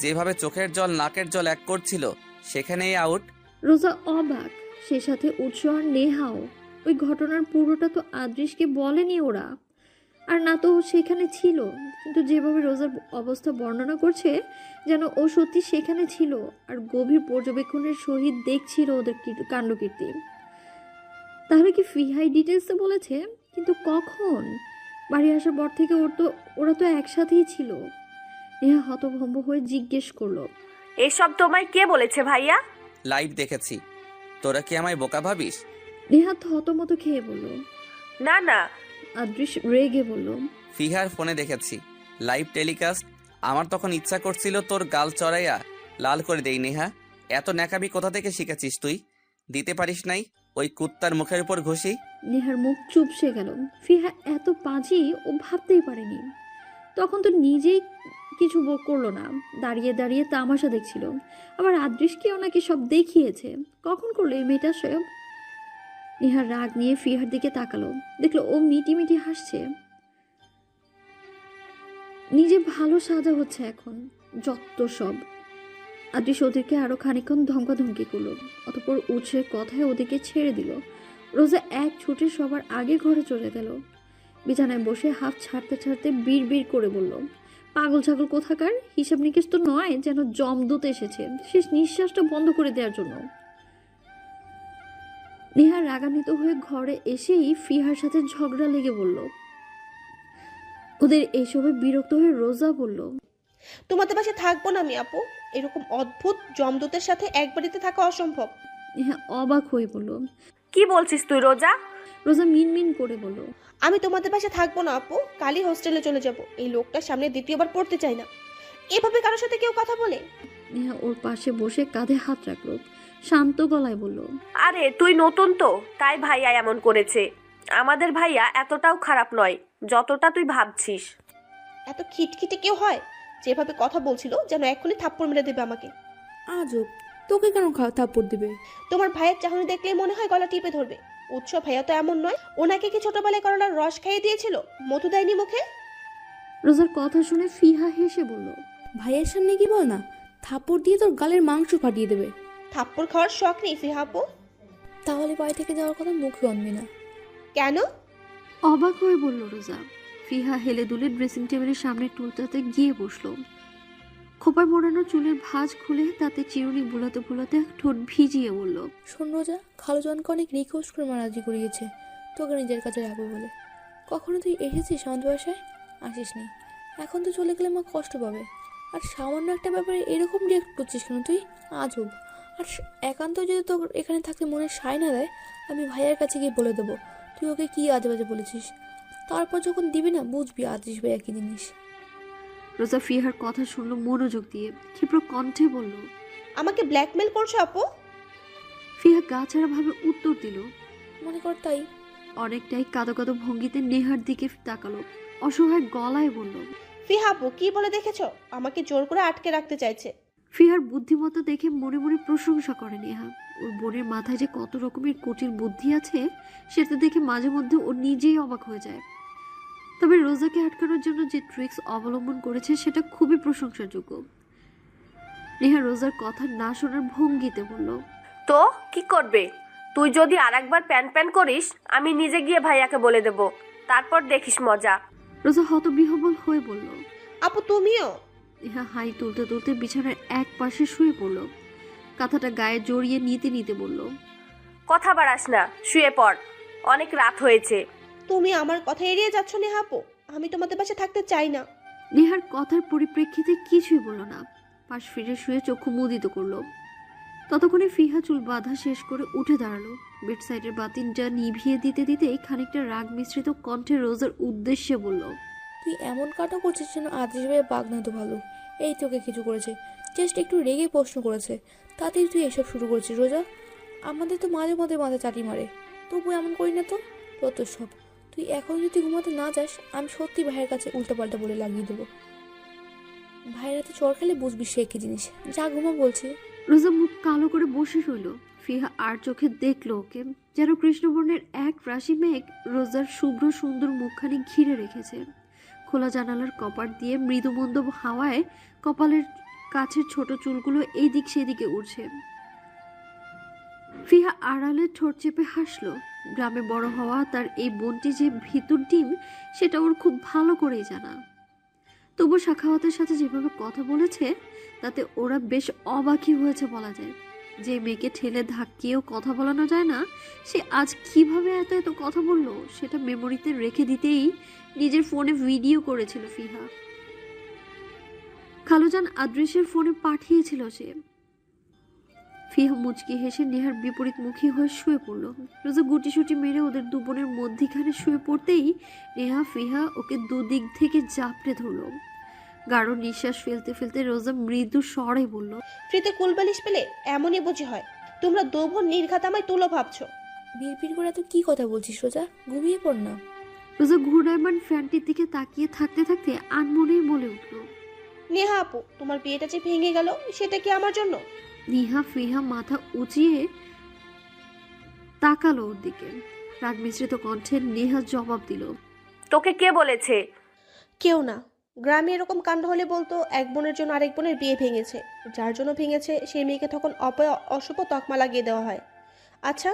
যেভাবে চোখের জল নাকের জল এক করছিল, সেখানেই আউট। রোজা অবাক, সে সাথে উৎস আর নেহাও। ওই ঘটনার পুরোটা তো আদৃশকে বলেনি ওরা, আর না তো ও সেখানে ছিল। কিন্তু যেভাবে রোজার অবস্থা বর্ণনা করছে, যেন ও সত্যি সেখানে ছিল আর গভীর পর্যবেক্ষণের সহিত দেখছিল ওদের কাণ্ডকীর্তি। তাহলে কি ফিহাই ডিটেলসে বলেছে? কিন্তু কখন? বাড়ি আসার পর থেকে ওরা তো একসাথেই ছিল। নেহা হতভম্ব হয়ে জিজ্ঞেস করলো, এসব তোমায় কে বলেছে ভাইয়া? লাইভ দেখেছি। তোরা কি আমায় বোকা ভাবিস? নেহা থতমত খেয়ে বলল, না না। আদৃশ রেগে বলল, ফিহার ফোনে দেখেছি লাইভ টেলিকাস্ট। আমার তখন ইচ্ছা করছিল তোর গাল চড়াইয়া লাল করে দেই। নেহা, এত ন্যাকামি কোথা থেকে শিখেছিস তুই? দিতে পারিস নাই ওই কুত্তার মুখের উপর ঘুষি? নেহার মুখ চুপসে গেল। ফিহা এত পাজি ও ভাবতেই পারেনি। তখন তো নিজেই কিছু করলো না, দাঁড়িয়ে দাঁড়িয়ে তামাশা দেখছিল। আবার আদৃশকেও নাকি সব দেখিয়েছে। কখন করলো এই মেয়েটা সব? নেহার রাগ নিয়ে ফিহার দিকে তাকালো, দেখলো ও মিটি মিটি হাসছে। নিজে ভালো সাজা হচ্ছে এখন, যত সব। আদৃশ ওদেরকে আরো খানিকক্ষণ ধমকাধমকি করলো, অতঃপর উৎসের কথায় ওদেরকে ছেড়ে দিল। রোজা এক ছুটে সবার আগে ঘরে চলে গেল। বিছানায় বসে হাত ছাড়তে ছাড়তে বিড় বিড় করে বলল, পাগল ছাগল কোথাকার, হিসাব নিকেশ তো নয় যেন জমদূত এসেছে শেষ নিঃশ্বাসটা বন্ধ করে দেওয়ার জন্য। নেহা রাগান্বিত হয়ে ঘরে এসেই ফিহার সাথে ঝগড়া লেগে বলল। ওদের এইসবে বিরক্ত হয়ে রোজা বলল, তোমাদের বাসায় থাকবো না আমি আপু। এরকম অদ্ভুত জমদূতের সাথে এক বাড়িতে থাকা অসম্ভব। নেহা অবাক হয়ে বলল। কি বলছিস তুই রোজা? রোজা মিনমিন করে বলল, আমি তোমাদের বাসায় থাকবো না আপু, কালই হোস্টেলে চলে যাব। এই লোকটার সামনে দ্বিতীয়বার পড়তে চাই না। এভাবে কারোর সাথে কেউ কথা বলে? নেহা ওর পাশে বসে কাঁধে হাত রাখলো, শান্ত গলায় বলল, আরে তুই নতুন তো, তাই ভাইয়া এমন করেছে। আমাদের ভাইয়া এতটাও খারাপ নয় যতটা তুই ভাবছিস। এত খিটখিটে কেউ হয়? যেভাবে কথা বলছিল যেন এক্ষুনি থাপ্পড় মেরে দেবে আমাকে। আজব, তোকে কেন থাপ্পড় দিবে? তোমার ভাইয়ের চাহনি দেখলেই মনে হয় গলা টিপে ধরবে। উৎস ভাইয়া তো এমন নয়। ওনাকে কি ছোটবেলায় করলার রস খাইয়ে দিয়েছিল, মধু দেয়নি মুখে? রোজার কথা শুনে ফিহা হেসে বলল, ভাইয়ের সামনে কি বল না, থাপ্পড় দিয়ে তোর গালের মাংস ফাটিয়ে দেবে। থাপ্পড় খাওয়ার শখ নেই ফিহা আপু? তাহলে বাড়ি থেকে যাওয়ার কথা মুখে আনবি না। কেন? অবাক হয়ে বলল রোজা। ফিহা হেলে দুলে ড্রেসিং টেবিলের সামনে টুলটাতে গিয়ে বসলো। খোপায় মোড়ানো চুলের ভাঁজ খুলে তাতে চিরুনি বুলাতে বুলাতে ঠোঁট ভিজিয়ে বলল, শোন রোজা, খালুজনকে অনেক রিকোয়েস্ট করে মা রাজি করিয়েছে তোকে নিজের কাছে রাখবে বলে। কখনো তুই এসেছিস আমাদের বাসায়? আসিসনি। এখন তো চলে গেলে মা কষ্ট পাবে। আর সামান্য একটা ব্যাপারে এরকম রিয়াক্ট করছিস কেন তুই? আজব। আর একান্ত যদি তোর এখানে থাকতে মনে সায় না দেয়, আমি ভাইয়ার কাছে গিয়ে বলে দেবো তুই ওকে কি আজে বাজে বলেছিস। তারপর যখন দিবি না, বুঝবি আদিস ভাই একই জিনিস। রোজা ফিহার কথা শুনলো মনোযোগ দিয়ে, ক্ষিপ্র কণ্ঠে বলল, আমাকে ব্ল্যাকমেল করছো আপু? ফিহা গা ছাড়া ভাবে উত্তর দিল। মনে কর তাই। অনেকটাই কাঁদো কাঁদো ভঙ্গিতে নেহার দিকে তাকালো, অসহায় গলায় বলল, ফিহা আপু কি বলে দেখেছো? আমাকে জোর করে আটকে রাখতে চাইছে। ফিহার বুদ্ধিমত্তা দেখে মনে মনে প্রশংসা করে নেহা। ওর বোনের মাথায় যে কত রকমের কুটির বুদ্ধি আছে সেটা দেখে মাঝে মধ্যে ও নিজেই অবাক হয়ে যায়। তবে রোজাকে আটকানোর জন্য যে ট্রিক্স অবলম্বন করেছে সেটা খুবই প্রশংসাযোগ্য। নেহা রোজার কথা না শোনার ভঙ্গিতে বলল, তো কি করবে? তুই যদি আরেকবার প্যান প্যান করিস, আমি নিজে গিয়ে ভাইয়াকে বলে দেব, তারপর দেখিস মজা। রোজা হতবিহ্বল হয়ে বলল। আপু তুমিও? নেহা হাই তুলতে তুলতে বিছানার এক পাশে শুয়ে পড়ল, কাঁথাটা গায়ে জড়িয়ে নিতে নিতে বলল, কথা বাড়াস না, শুয়ে পড়, অনেক রাত হয়েছে। তুমি আমার কথা এড়িয়ে যাচ্ছ নেহা আপু। আমি তোমাদের পাশে থাকতে চাই না। নেহার কথার পরিপ্রেক্ষিতে কিছুই বলল না, পাশ ফিরে শুয়ে চক্ষু মুদিত করলো। ততক্ষণে ফিহা চুল বাঁধা শেষ করে উঠে দাঁড়ালো। বেড সাইডের বাতিনটা নিভিয়ে দিতে দিতেই খানিকটা রাগ মিশ্রিত কণ্ঠে রোজার উদ্দেশ্যে বলল, তুই এমন কাটা করছিস যেন আদিস ভাইয়ের বাগনা তো ভালো। এই তোকে কিছু করেছে, জাস্ট একটু রেগে প্রশ্ন করেছে, তাতেই তুই এসব শুরু করেছিস রোজা। আমাদের তো মাঝে মধ্যে মাথা চাটি মারে, তবু এমন করি না তো। যত সব। তুই এখন যদি ঘুমাতে না যাস, আমি সত্যি ভাইয়ের কাছে উল্টোপাল্টা বলে লাগিয়ে দেবো। ভাইয়ের হাতে চর খেলে বুঝবি সে কি জিনিস। যা ঘুমা বলছি। রোজা মুখ কালো করে বসে রইল। ফিহা আর চোখে দেখলো ওকে, যেন কৃষ্ণবর্ণের এক রাশি মেঘ রোজার শুভ্র সুন্দর মুখখানি ঘিরে রেখেছে। খোলা জানালার কপাট দিয়ে মৃদুমন্দ হাওয়ায় কপালের কাছের ছোট চুলগুলো এই দিক সেদিকে উড়ছে। ফিহা আড়ালে ঠোঁট চেপে হাসলো। গ্রামে বড় হওয়া তার এই বোনটি যে ভিতর ডিম সেটা ওর খুব ভালো করেই জানা। তবু সাখাওয়াতের সাথে যেভাবে কথা বলেছে তাতে ওরা বেশ অবাকই হয়েছে বলা যায়। যে মেয়েকে ঠেলে ধাক্কিয়েও কথা বলানো যায় না, সে আজ কিভাবে এত এত কথা বলল সেটা মেমোরিতে রেখে দিতেই নিজের ফোনে ভিডিও করেছিল ফিহা। খালুজান আদৃশের ফোনে পাঠিয়েছিল সে। ফিহা মুচকি হেসে নেহার বিপরীতমুখী হয়ে শুয়ে পড়ল। রোজা গুটিসুটি মেরে ওদের দুবোনের মধ্যিখানে শুয়ে পড়তেই নেহা ফিহা ওকে দুদিক থেকে জাপটে ধরল। গাঢ় নিঃশ্বাস ফেলতে ফেলতে রোজা মৃদু স্বরে বলল, ফ্রিতে কুলবালিশ পেলে এমনই বুঝি হয়। তোমরা দু বোন নির্ঘাত আমায় তুলো ভাবছো। বিড়বিড় করে তো কি কথা বলছিস রোজা? ঘুমিয়ে পড় না। রোজা ঘূর্ণায়মান ফ্যানটির দিকে তাকিয়ে থাকতে থাকতে আনমনেই বলে উঠল, নেহা আপু, তোমার বিয়েটা যে ভেঙে গেল সেটা কি আমার জন্য? নিহা ফিহা মাথা উঁচিয়ে তাকালো ওর দিকে। রাগ মিশ্রিত কণ্ঠে নেহা জবাব দিল, তোকে কে বলেছে? কেউ না। গ্রামে এরকম কাণ্ড হলে বলতো এক বোনের জন্য আরেক বোনের বিয়ে ভেঙেছে। যার জন্য ভেঙেছে সেই মেয়েকে তখন অশুভ তকমা লাগিয়ে দেওয়া হয়। আচ্ছা,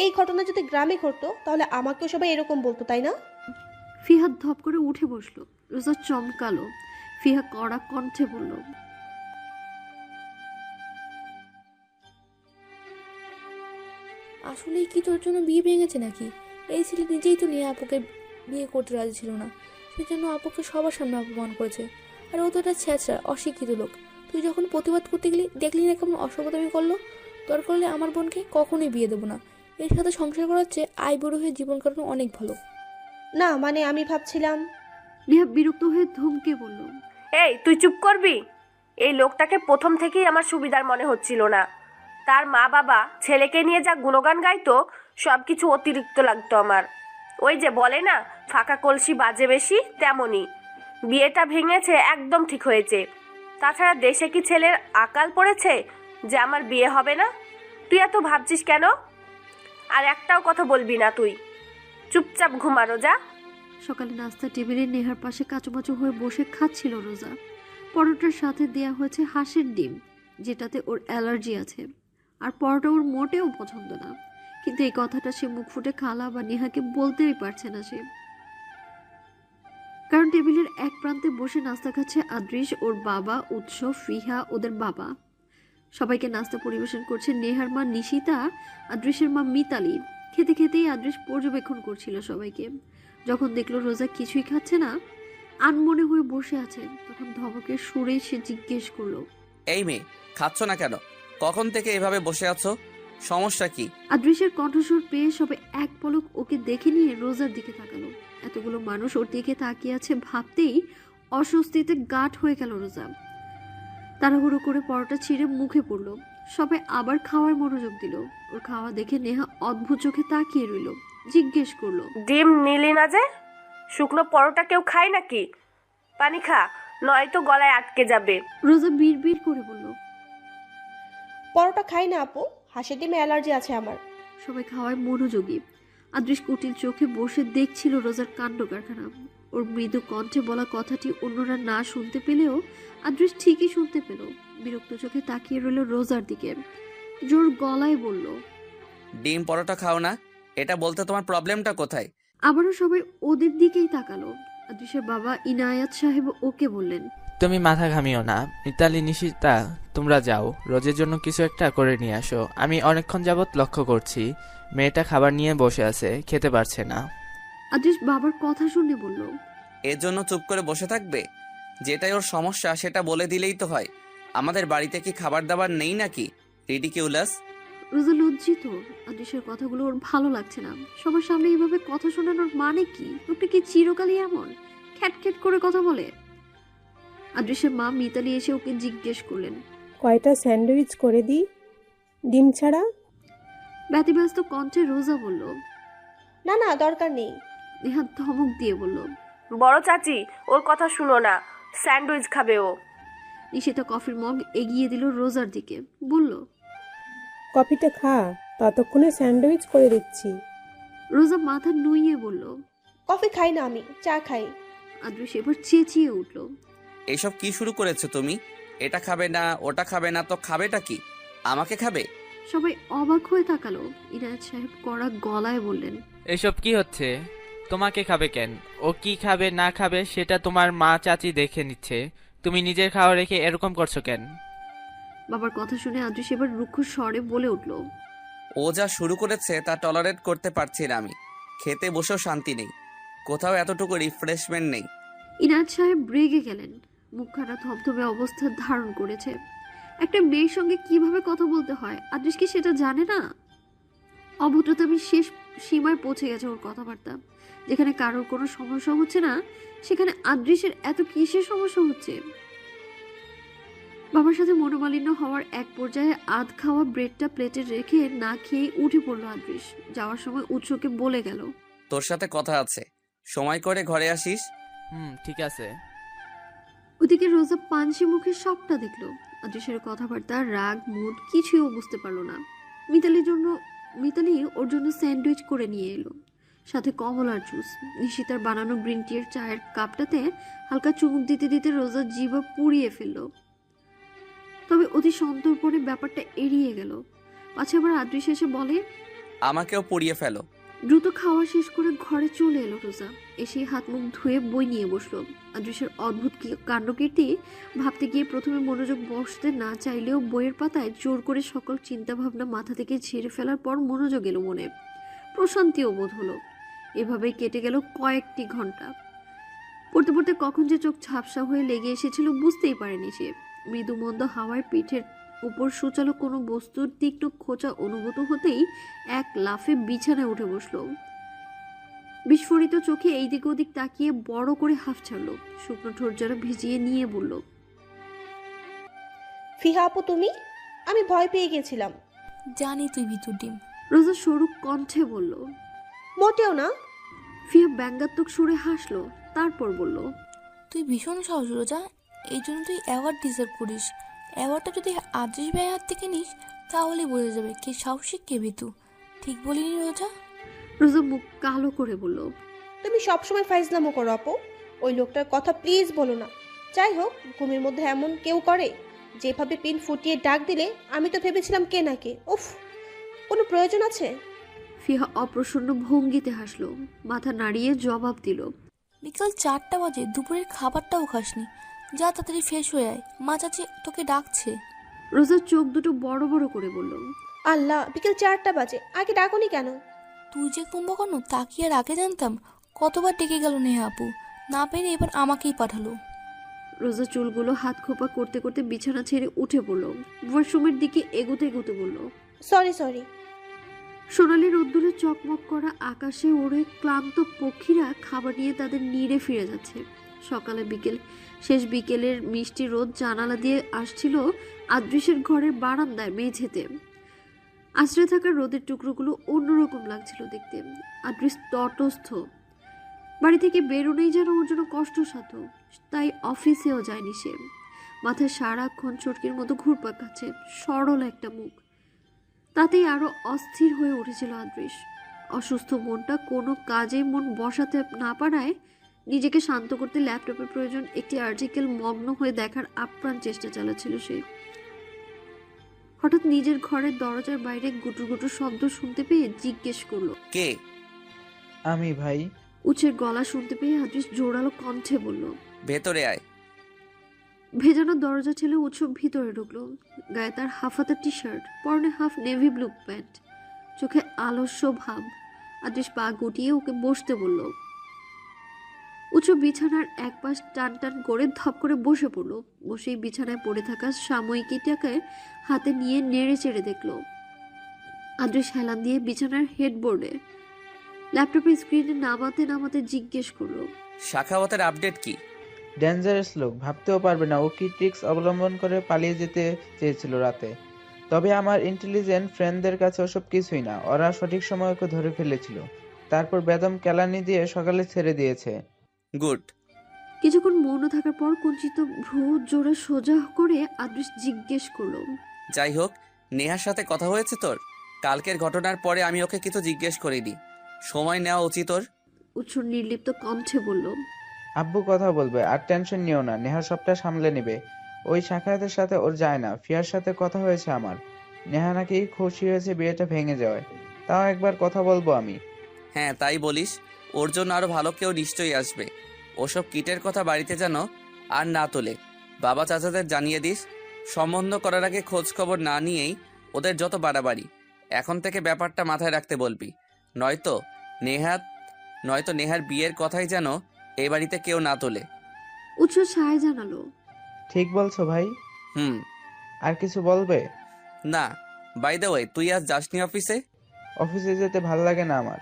এই ঘটনা যদি গ্রামে ঘটতো তাহলে আমাকেও সবাই এরকম বলতো, তাই না? ফিহা ধপ করে উঠে বসলো। রোজা চমকালো। ফিহা কড়া কণ্ঠে বলল, আসলেই কি তোর জন্য বিয়ে ভেঙেছে নাকি? এই ছেলে নিজেই তো নিয়ে আপুকে বিয়ে করতে রাজি ছিল না, সেজন্য আপুকে সবার সামনে অপমান করেছে। আর ও তো একটা ছেঁচড়া অশিক্ষিত লোক। তুই যখন প্রতিবাদ করতে গেলি, দেখলি না কেমন অসভ্যতামি করলো। দরকার হলে আমার বোনকে কখনোই বিয়ে দেবো না। এর সাথে সংসার করার চেয়ে আয় বড় হয়ে জীবন কাটানো অনেক ভালো। না মানে আমি ভাবছিলাম। নেহা বিরক্ত হয়ে ধমকে বলল, এই তুই চুপ করবি? এই লোকটাকে প্রথম থেকেই আমার সুবিধার মনে হচ্ছিল না। তার মা বাবা ছেলেকে নিয়ে যা গুণগান গাইতো, সবকিছু অতিরিক্ত লাগতো আমার। ওই যে বলে না, ফাঁকা কলসি বাজে বেশি, তেমনই। বিয়েটা ভেঙেছে একদম ঠিক হয়েছে। তাছাড়া দেশে কি ছেলের আকাল পড়েছে যে আমার বিয়ে হবে না? তুই এত ভাবছিস কেন? আর একটাও কথা বলবি না তুই, চুপচাপ ঘুমানো যা। সকালে নাস্তা টেবিলে নেহার পাশে কাচুমাচু হয়ে বসে খাচ্ছিল রোজা। পরোটার সাথে দেয়া হয়েছে হাঁসের ডিম, যেটাতে ওর অ্যালার্জি আছে। আর পরোটা ওর মোটেও পছন্দ না, কিন্তু এই কথাটা সে মুখ ফুটে খালা বা নেহাকে বলতেই পারছে না। সে কারণ টেবিলের এক প্রান্তে বসে নাস্তা খাচ্ছে আদ্রিস, ওর বাবা উৎসব, ফিহা, ওদের বাবা। সবাইকে নাস্তা পরিবেশন করছে নেহার মা নিশিতা, আদ্রিসের মা মিতালি। খেতে খেতেই আদ্রিস পর্যবেক্ষণ করছিল সবাইকে। যখন দেখলো রোজা কিছুই খাচ্ছে না, আনমনে হয়ে বসে আছে, তখন ধমকের সুরে সে জিজ্ঞেস করলো, এই মেয়ে, খাচ্ছ না কেন? কখন থেকে এভাবে বসে আছো? সমস্যা কি? আদ্রিসের কণ্ঠস্বর পেয়ে সবে এক পলক ওকে দেখে নিয়ে রোজার দিকে তাকালো। এতগুলো মানুষ ওর দিকে তাকিয়ে আছে ভাবতেই অস্বস্তিতে গাঢ় হয়ে গেল রোজা। তাড়াহুড়ো করে পরোটা ছিঁড়ে মুখে পড়লো। সবাই আবার খাওয়ার মনোযোগ দিল। ওর খাওয়া দেখে নেহা অদ্ভুত চোখে তাকিয়ে রইল। জিজ্ঞেস করলো, ডিম নিলি না যে? শুকনো পরোটা কেউ খায় নাকি? পানি খা, নয়তো গলায় আটকে যাবে। রোজা বিড়বিড় করে বলল, পরোটা খাই না আপু, হাঁসের ডিমে অ্যালার্জি আছে আমার। সবাই খাওয়ায় মনোযোগী। আদ্রিস কুটিল চোখে বসে দেখছিল রোজার কাণ্ড কারখানা। ওর মৃদু কণ্ঠে বলা কথাটি অন্যরা না শুনতে পেলেও আদ্রিস ঠিকই শুনতে পেল। বিরক্ত চোখে তাকিয়ে রইল রোজার দিকে। জোর গলায় বলল, ডিম পরোটা খাও না? এটা বলতে তোমার প্রবলেমটা কোথায়? আবারও সবাই ওদের দিকেই তাকালো। আদ্রিসের বাবা ইনায়াত সাহেব ওকে বললেন, তুমি মাথা ঘামিও না। মিতালি, নিশিতা, তোমরা যাও, রোজের জন্য কিছু একটা করে নিয়ে আসো। আমি অনেকক্ষণ যাবৎ লক্ষ্য করছি মেয়েটা খাবার নিয়ে বসে আছে, খেতে পারছে না। আদ্রিস বাবার কথা শুনে বলল, এর জন্য চুপ করে বসে থাকবে? যেটাই ওর সমস্যা সেটা বলে দিলেই তো হয়। আমাদের বাড়িতে কি খাবার দাবার নেই নাকি? রিডিকিউলাস। রোজা লজ্জিত। আদ্রিসের কথাগুলো ওর ভালো লাগছে না। সবার সামনে এইভাবে কথা শোনানোর মানে কি? লোকটা কি চিরকালই এমন খ্যাট করে কথা বলে? আদ্রিসের মা মিতালি এসে ওকে জিজ্ঞেস করলেন, কয়টা স্যান্ডউইচ করে দিই ডিম ছাড়া? ব্যতিব্যস্ত কণ্ঠে রোজা বলল, না না, দরকার নেই। নেহা ধমক দিয়ে বলল, বড় চাচি, ওর কথা শুনো না, স্যান্ডউইচ খাবে ও। নিশিতা কফির মগ এগিয়ে দিল রোজার দিকে, বলল, কফিটা খা, ততক্ষণে স্যান্ডউইচ করে দিচ্ছি। রোজা মাথা নুইয়ে বলল, কফি খাই না আমি, চা খাই। আদ্রিস এবার চেঁচিয়ে উঠল, এইসব কি শুরু করেছো তুমি? এটা খাবে না, ওটা খাবে না, তো খাবেটা কি? আমাকে খাবে? সবাই অবাক হয়ে তাকালো। ইনায়েত সাহেব কড়া গলায় বললেন, এসব কি হচ্ছে? তোমাকে খাবে কেন? ও কি খাবে না খাবে সেটা তোমার মা চাচি দেখে নিচ্ছে। তুমি নিজের খাওয়া রেখে এরকম করছো কেন? বাবার কথা শুনে আদ্রিস এবার রুক্ষ স্বরে বলে উঠল, ও যা শুরু করেছে তা টলারেট করতে পারছি না আমি। খেতে বসেও শান্তি নেই, কোথাও এতটুকু রিফ্রেশমেন্ট নেই। ইনায়েত সাহেব রেগে গেলেন। মুখখানা থমথমে অবস্থা ধারণ করেছে। একটা মেয়ের সঙ্গে কিভাবে কথা বলতে হয় আদ্রিস কি সেটা জানে না? অভদ্রতামি শেষ সীমায় পৌঁছে গেছে ওর কথাবার্তা। যেখানে কারোর কোনো সমস্যা হচ্ছে না, সেখানে আদ্রিসের এত কিসের সমস্যা হচ্ছে? বাবার সাথে মনোমালিন্য হওয়ার এক পর্যায়ে আধ খাওয়া ব্রেডটা প্লেটে রেখে না খেয়ে উঠে পড়লো আদ্রিস। যাওয়ার সময় উৎসকে বলে গেল, তোর সাথে কথা আছে, সময় করে ঘরে আসিস। ঠিক আছে। ওদিকে রোজা পানসি মুখে সবটা দেখলো। আদ্রিসের কথাবার্তা, রাগ, মুড কিছুই ও বুঝতে পারলো না। মিতালি ওর জন্য স্যান্ডউইচ করে নিয়ে এলো, সাথে কমলার জুস। নিশিতার বানানো গ্রিন টির চায়ের কাপটাতে হালকা চুমুক দিতে দিতে রোজা জিভা পুড়িয়ে ফেললো। তবে অতি সন্তর্পণে ব্যাপারটা এড়িয়ে গেল। পাছে আবার আদ্রিস এসে বলে, আমাকেও পুড়িয়ে ফেলো। দ্রুত খাওয়া শেষ করে ঘরে চলে এলো রোজা। এসে হাত মুখ ধুয়ে বই নিয়ে বসলো। আদ্রিসের অদ্ভুত কাণ্ডকীর্তি ভাবতে গিয়ে প্রথমে মনোযোগ বসতে না চাইলেও বইয়ের পাতায় জোর করে সকল চিন্তা ভাবনা মাথা থেকে ঝেড়ে ফেলার পর মনোযোগ এলো মনে। প্রশান্তিও বোধ হলো। এভাবেই কেটে গেল কয়েকটি ঘন্টা। পড়তে পড়তে কখন যে চোখ ঝাপসা হয়ে লেগে এসেছিল বুঝতেই পারেনি সে। মৃদু মন্দ হাওয়ায় পিঠের উপর সূচালো কোনো বস্তুর তীক্ষ্ণ খোঁচা অনুভূত হতেই এক লাফে বিছানায় উঠে বসলো। বিস্ফোরিত চোখে এইদিক ওদিক তাকিয়ে বড় করে হাফ ছাড়লো। শুকনো ঠোঁট যারা ভিজিয়ে নিয়ে বলল, ফিহা আপু তুমি? আমি ভয় পেয়ে গেছিলাম। জানি তুই ভিতর ডিম। রোজা সরু কণ্ঠে বলল, মোটেও না। ফিয়া ব্যঙ্গাত্মক সুরে হাসলো, তারপর বলল, তুই ভীষণ সাহস রোজা, এই জন্য তুই অ্যাওয়ার্ড ডিজার্ভ করিস। অ্যাওয়ার্ডটা যদি আদ্রিস ভাইয়ের হাত থেকে নিস তাহলে বোঝা যাবে কে সাহসী কে ভীতু। ঠিক বলিনি রোজা? রোজা মুখ কালো করে বলল, তুমি সবসময় ফাইজলামো করো আপু, ওই লোকটার কথা প্লিজ বলো না। যাই হোক, ঘুমের মধ্যে এমন কেউ করে? যেভাবে পিন ফুটিয়ে ডাক দিলে আমি তো ভেবেছিলাম কে না কে। উফ, কোনো প্রয়োজন আছে? ফিহা অপ্রসন্ন ভঙ্গিতে হাসলো, মাথা নাড়িয়ে জবাব দিল, বিকাল 4টা বাজে, দুপুরের খাবারটাও খাসনি। যা তাড়াতাড়ি ফ্রেশ হয়ে আয়, মা চাচি তোকে ডাকছে। রোজার চোখ দুটো বড় বড় করে বলল, আল্লাহ, বিকেল 4টা বাজে, আগে ডাকুনি কেন? তুই যে কুম্ভকর্ণ তা কি আর আগে জানতাম? কতবার ডেকে গেল নেহা আপু, না পেরে এবার আমাকেই পাঠালো। রোজা চুলগুলো হাত খোপা করতে করতে বিছানা ছেড়ে উঠে পড়ল। ওয়াশরুমের দিকে এগোতে এগোতে বলল, সরি। সোনালি রোদ্দুরে চকমক করা আকাশে ওড়ে ক্লান্ত পক্ষীরা খাবার নিয়ে তাদের নীড়ে ফিরে যাচ্ছে। সকালে শেষ বিকেলের মিষ্টি রোদ জানালা দিয়ে আসছিল আদৃশের ঘরের বারান্দায় মেঝেতে। আশ্রয় থাকা রোদের টুকরোগুলো অন্যরকম লাগছিল দেখতে। আদৃশ তটস্থ, বাড়ি থেকে বেরোনেই যেন ওর জন্য কষ্টসাধ্য, তাই অফিসেও যায়নি সে। মাথায় সারাক্ষণ চটকির মতো ঘুরপাক খাচ্ছে, সরল একটা মুখ, তাতেই আরো অস্থির হয়ে উঠেছিল আদৃশ। অসুস্থ মনটা কোনো কাজে মন বসাতে না পারায় নিজেকে শান্ত করতে ল্যাপটপের প্রয়োজন একটি আর্টিকেল মগ্ন হয়ে দেখার আপ্রাণ চেষ্টা চালাচ্ছিল সে। হঠাৎ নিজের ঘরের দরজার বাইরে গুটুর গুটুর শব্দ শুনতে পেয়ে জিজ্ঞেস করলো, কে? আমি ভাই। উচ্চের গলা শুনতে পেয়ে আদৃশ জোরালো কণ্ঠে বলল। ভেতরে আয়। ভেজানো দরজা ঠেলে উৎসব ভিতরে ঢুকলো। গায়ে তার হাফাতা টি শার্ট, পরনে হাফ নেভি ব্লু প্যান্ট, চোখে আলস্য ভাব। আদৃশ পা গুটিয়ে ওকে বসতে বলল। উৎসব বিছানার এক পাশ টান টান করে ধপ করে বসে পড়লো। বসেই বিছানায় পড়ে থাকা সাময়িকীটাকে হাতে নিয়ে নেড়ে চেড়ে দেখলো। আদৃশ হেলান দিয়ে বিছানার হেডবোর্ডে ল্যাপটপের স্ক্রিনে নামাতে নামাতে জিজ্ঞেস করলো, শাখাওয়াতের আপডেট কি? ডেঞ্জারাস লোক, ভাবতেও পারবে না ও কি ট্রিক্স অবলম্বন করে পালিয়ে যেতে চেয়েছিল রাতে। তবে আমার ইন্টেলিজেন্ট ফ্রেন্ডদের কাছে ওসব কিছুই না, ওরা সঠিক সময় ওকে ধরে ফেলেছিল, তারপর বেদম কেলানি দিয়ে সকালে ছেড়ে দিয়েছে। গুড। কিছুক্ষণ মৌন থাকার পর কুঞ্চিত ভ্রু জোরে সোজা করে আদৃশ জিজ্ঞেস করলো, যাই হোক, নেহার সাথে কথা হয়েছে তোর? কালকের ঘটনার পরে আমি ওকে কিছু জিজ্ঞেস করিনি, সময় নেওয়া উচিত ওর। উৎসব নির্লিপ্ত কণ্ঠে বলল, আব্বু কথা বলবে, আর টেনশন নিও না, নেহা সবটা সামলে নেবে। ওই সাক্ষাতের সাথে ওর যায় না। ফিয়ার সাথে কথা হয়েছে আমার, নেহা নাকি খুশি হয়েছে বিয়েটা ভেঙে যাওয়ায়। তাও একবার কথা বলবো আমি। হ্যাঁ তাই বলিস, ওর জন্য আরো ভালো কেউ নিশ্চয়ই আসবে। ওসব কিটের কথা বাড়িতে যেন আর না তোলে, বাবা চাচাদের জানিয়ে দিস। সম্বন্ধ করার আগে খোঁজ খবর না নিয়েই ওদের যত বাড়াবাড়ি, এখন থেকে ব্যাপারটা মাথায় রাখতে বলবি। নয়তো নেহার বিয়ের কথাই যেন এই বাড়িতে কেউ না তোলে। উৎসব সায় জানালো, ঠিক বলছো ভাই। আর কিছু বলবে? না। বাই দ্য ওয়ে, তুই আজ যাসনি অফিসে? অফিসে যেতে ভাল লাগে না আমার।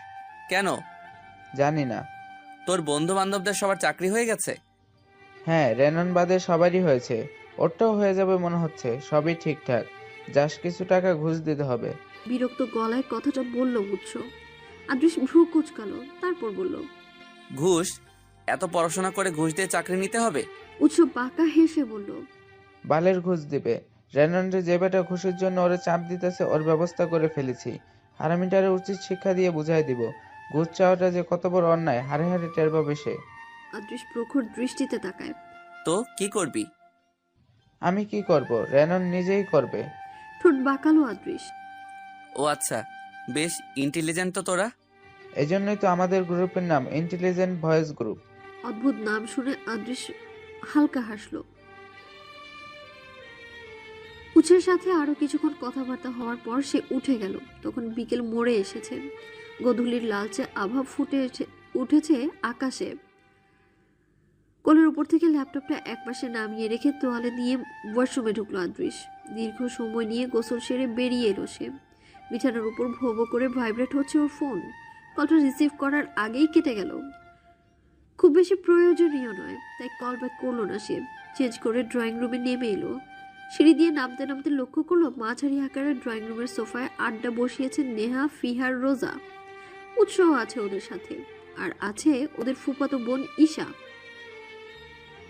কেন? জানি না। তোর বন্ধু বান্ধবদের সবার চাকরি হয়ে গেছে? হ্যাঁ, রেনন বাদে সবারই হয়েছে, ওরটাও হয়ে যাবে মনে হচ্ছে। সবই ঠিকঠাক, জাস্ট কিছু টাকা ঘুষ দিতে হবে। বিরক্ত গলায় কথাটা বলল উৎসব। আদৃশ ভ্রু কুচকালো, তারপর বলল, ঘুষ? এত পড়াশোনা করে ঘুষ দিয়ে চাকরি নিতে হবে? উৎসব বাঁকা হেসে বলল, বালের ঘুষ দিবে। রেনন্ডে যে বেটা ঘুষের জন্য ওরে চাপ দিতেছে, ওর ব্যবস্থা করে ফেলেছি। হারামিটারে উচিত শিক্ষা দিয়ে বুঝাই দিব, ঘুষ চাওয়াটা যে কত বড় অন্যায় হারে হারে টের পাবে সে। আদৃশ প্রখর দৃষ্টিতে তাকায়। তো কি করবি? আমি কি করব? রেনন নিজেই করবে। ঠোঁট বাঁকালো আদৃশ। ও আচ্ছা, বেশ ইন্টেলিজেন্ট তো তোরা। এজন্যই তো আমাদের গ্রুপের নাম ইন্টেলিজেন্ট ভয়েস গ্রুপ। অদ্ভুত নাম শুনে আদৃশ হালকা হাসলো। উৎসের সাথে আরো কিছুক্ষণ কথাবার্তা হওয়ার পর সে উঠে গেল। তখন বিকেল মোড়ে এসেছে, গোধূলির লালচে আভা ফুটে উঠেছে আকাশে। কোলের উপর থেকে ল্যাপটপটা একপাশে নামিয়ে রেখে তোয়ালে নিয়ে ওয়াশরুমে ঢুকলো আদৃশ। দীর্ঘ সময় নিয়ে গোসল সেরে বেরিয়ে এলো সে। বিছানার উপর ভো ভো করে ভাইব্রেট হচ্ছে ওর ফোন। কলটা রিসিভ করার আগেই কেটে গেল। খুব বেশি প্রয়োজনীয় নয়, তাই কল ব্যাক করলো না সে। চেঞ্জ করে ড্রয়িং রুমে নেমে এলো। সিঁড়ি দিয়ে নামতে নামতে লক্ষ্য করলো মাঝারি আকারের ড্রয়িং রুমের সোফায় আড্ডা বসিয়েছে নেহা, ফিহার, রোজা। উৎসাহ আছে ওদের সাথে, আর আছে ওদের ফুফাতো বোন ঈশা।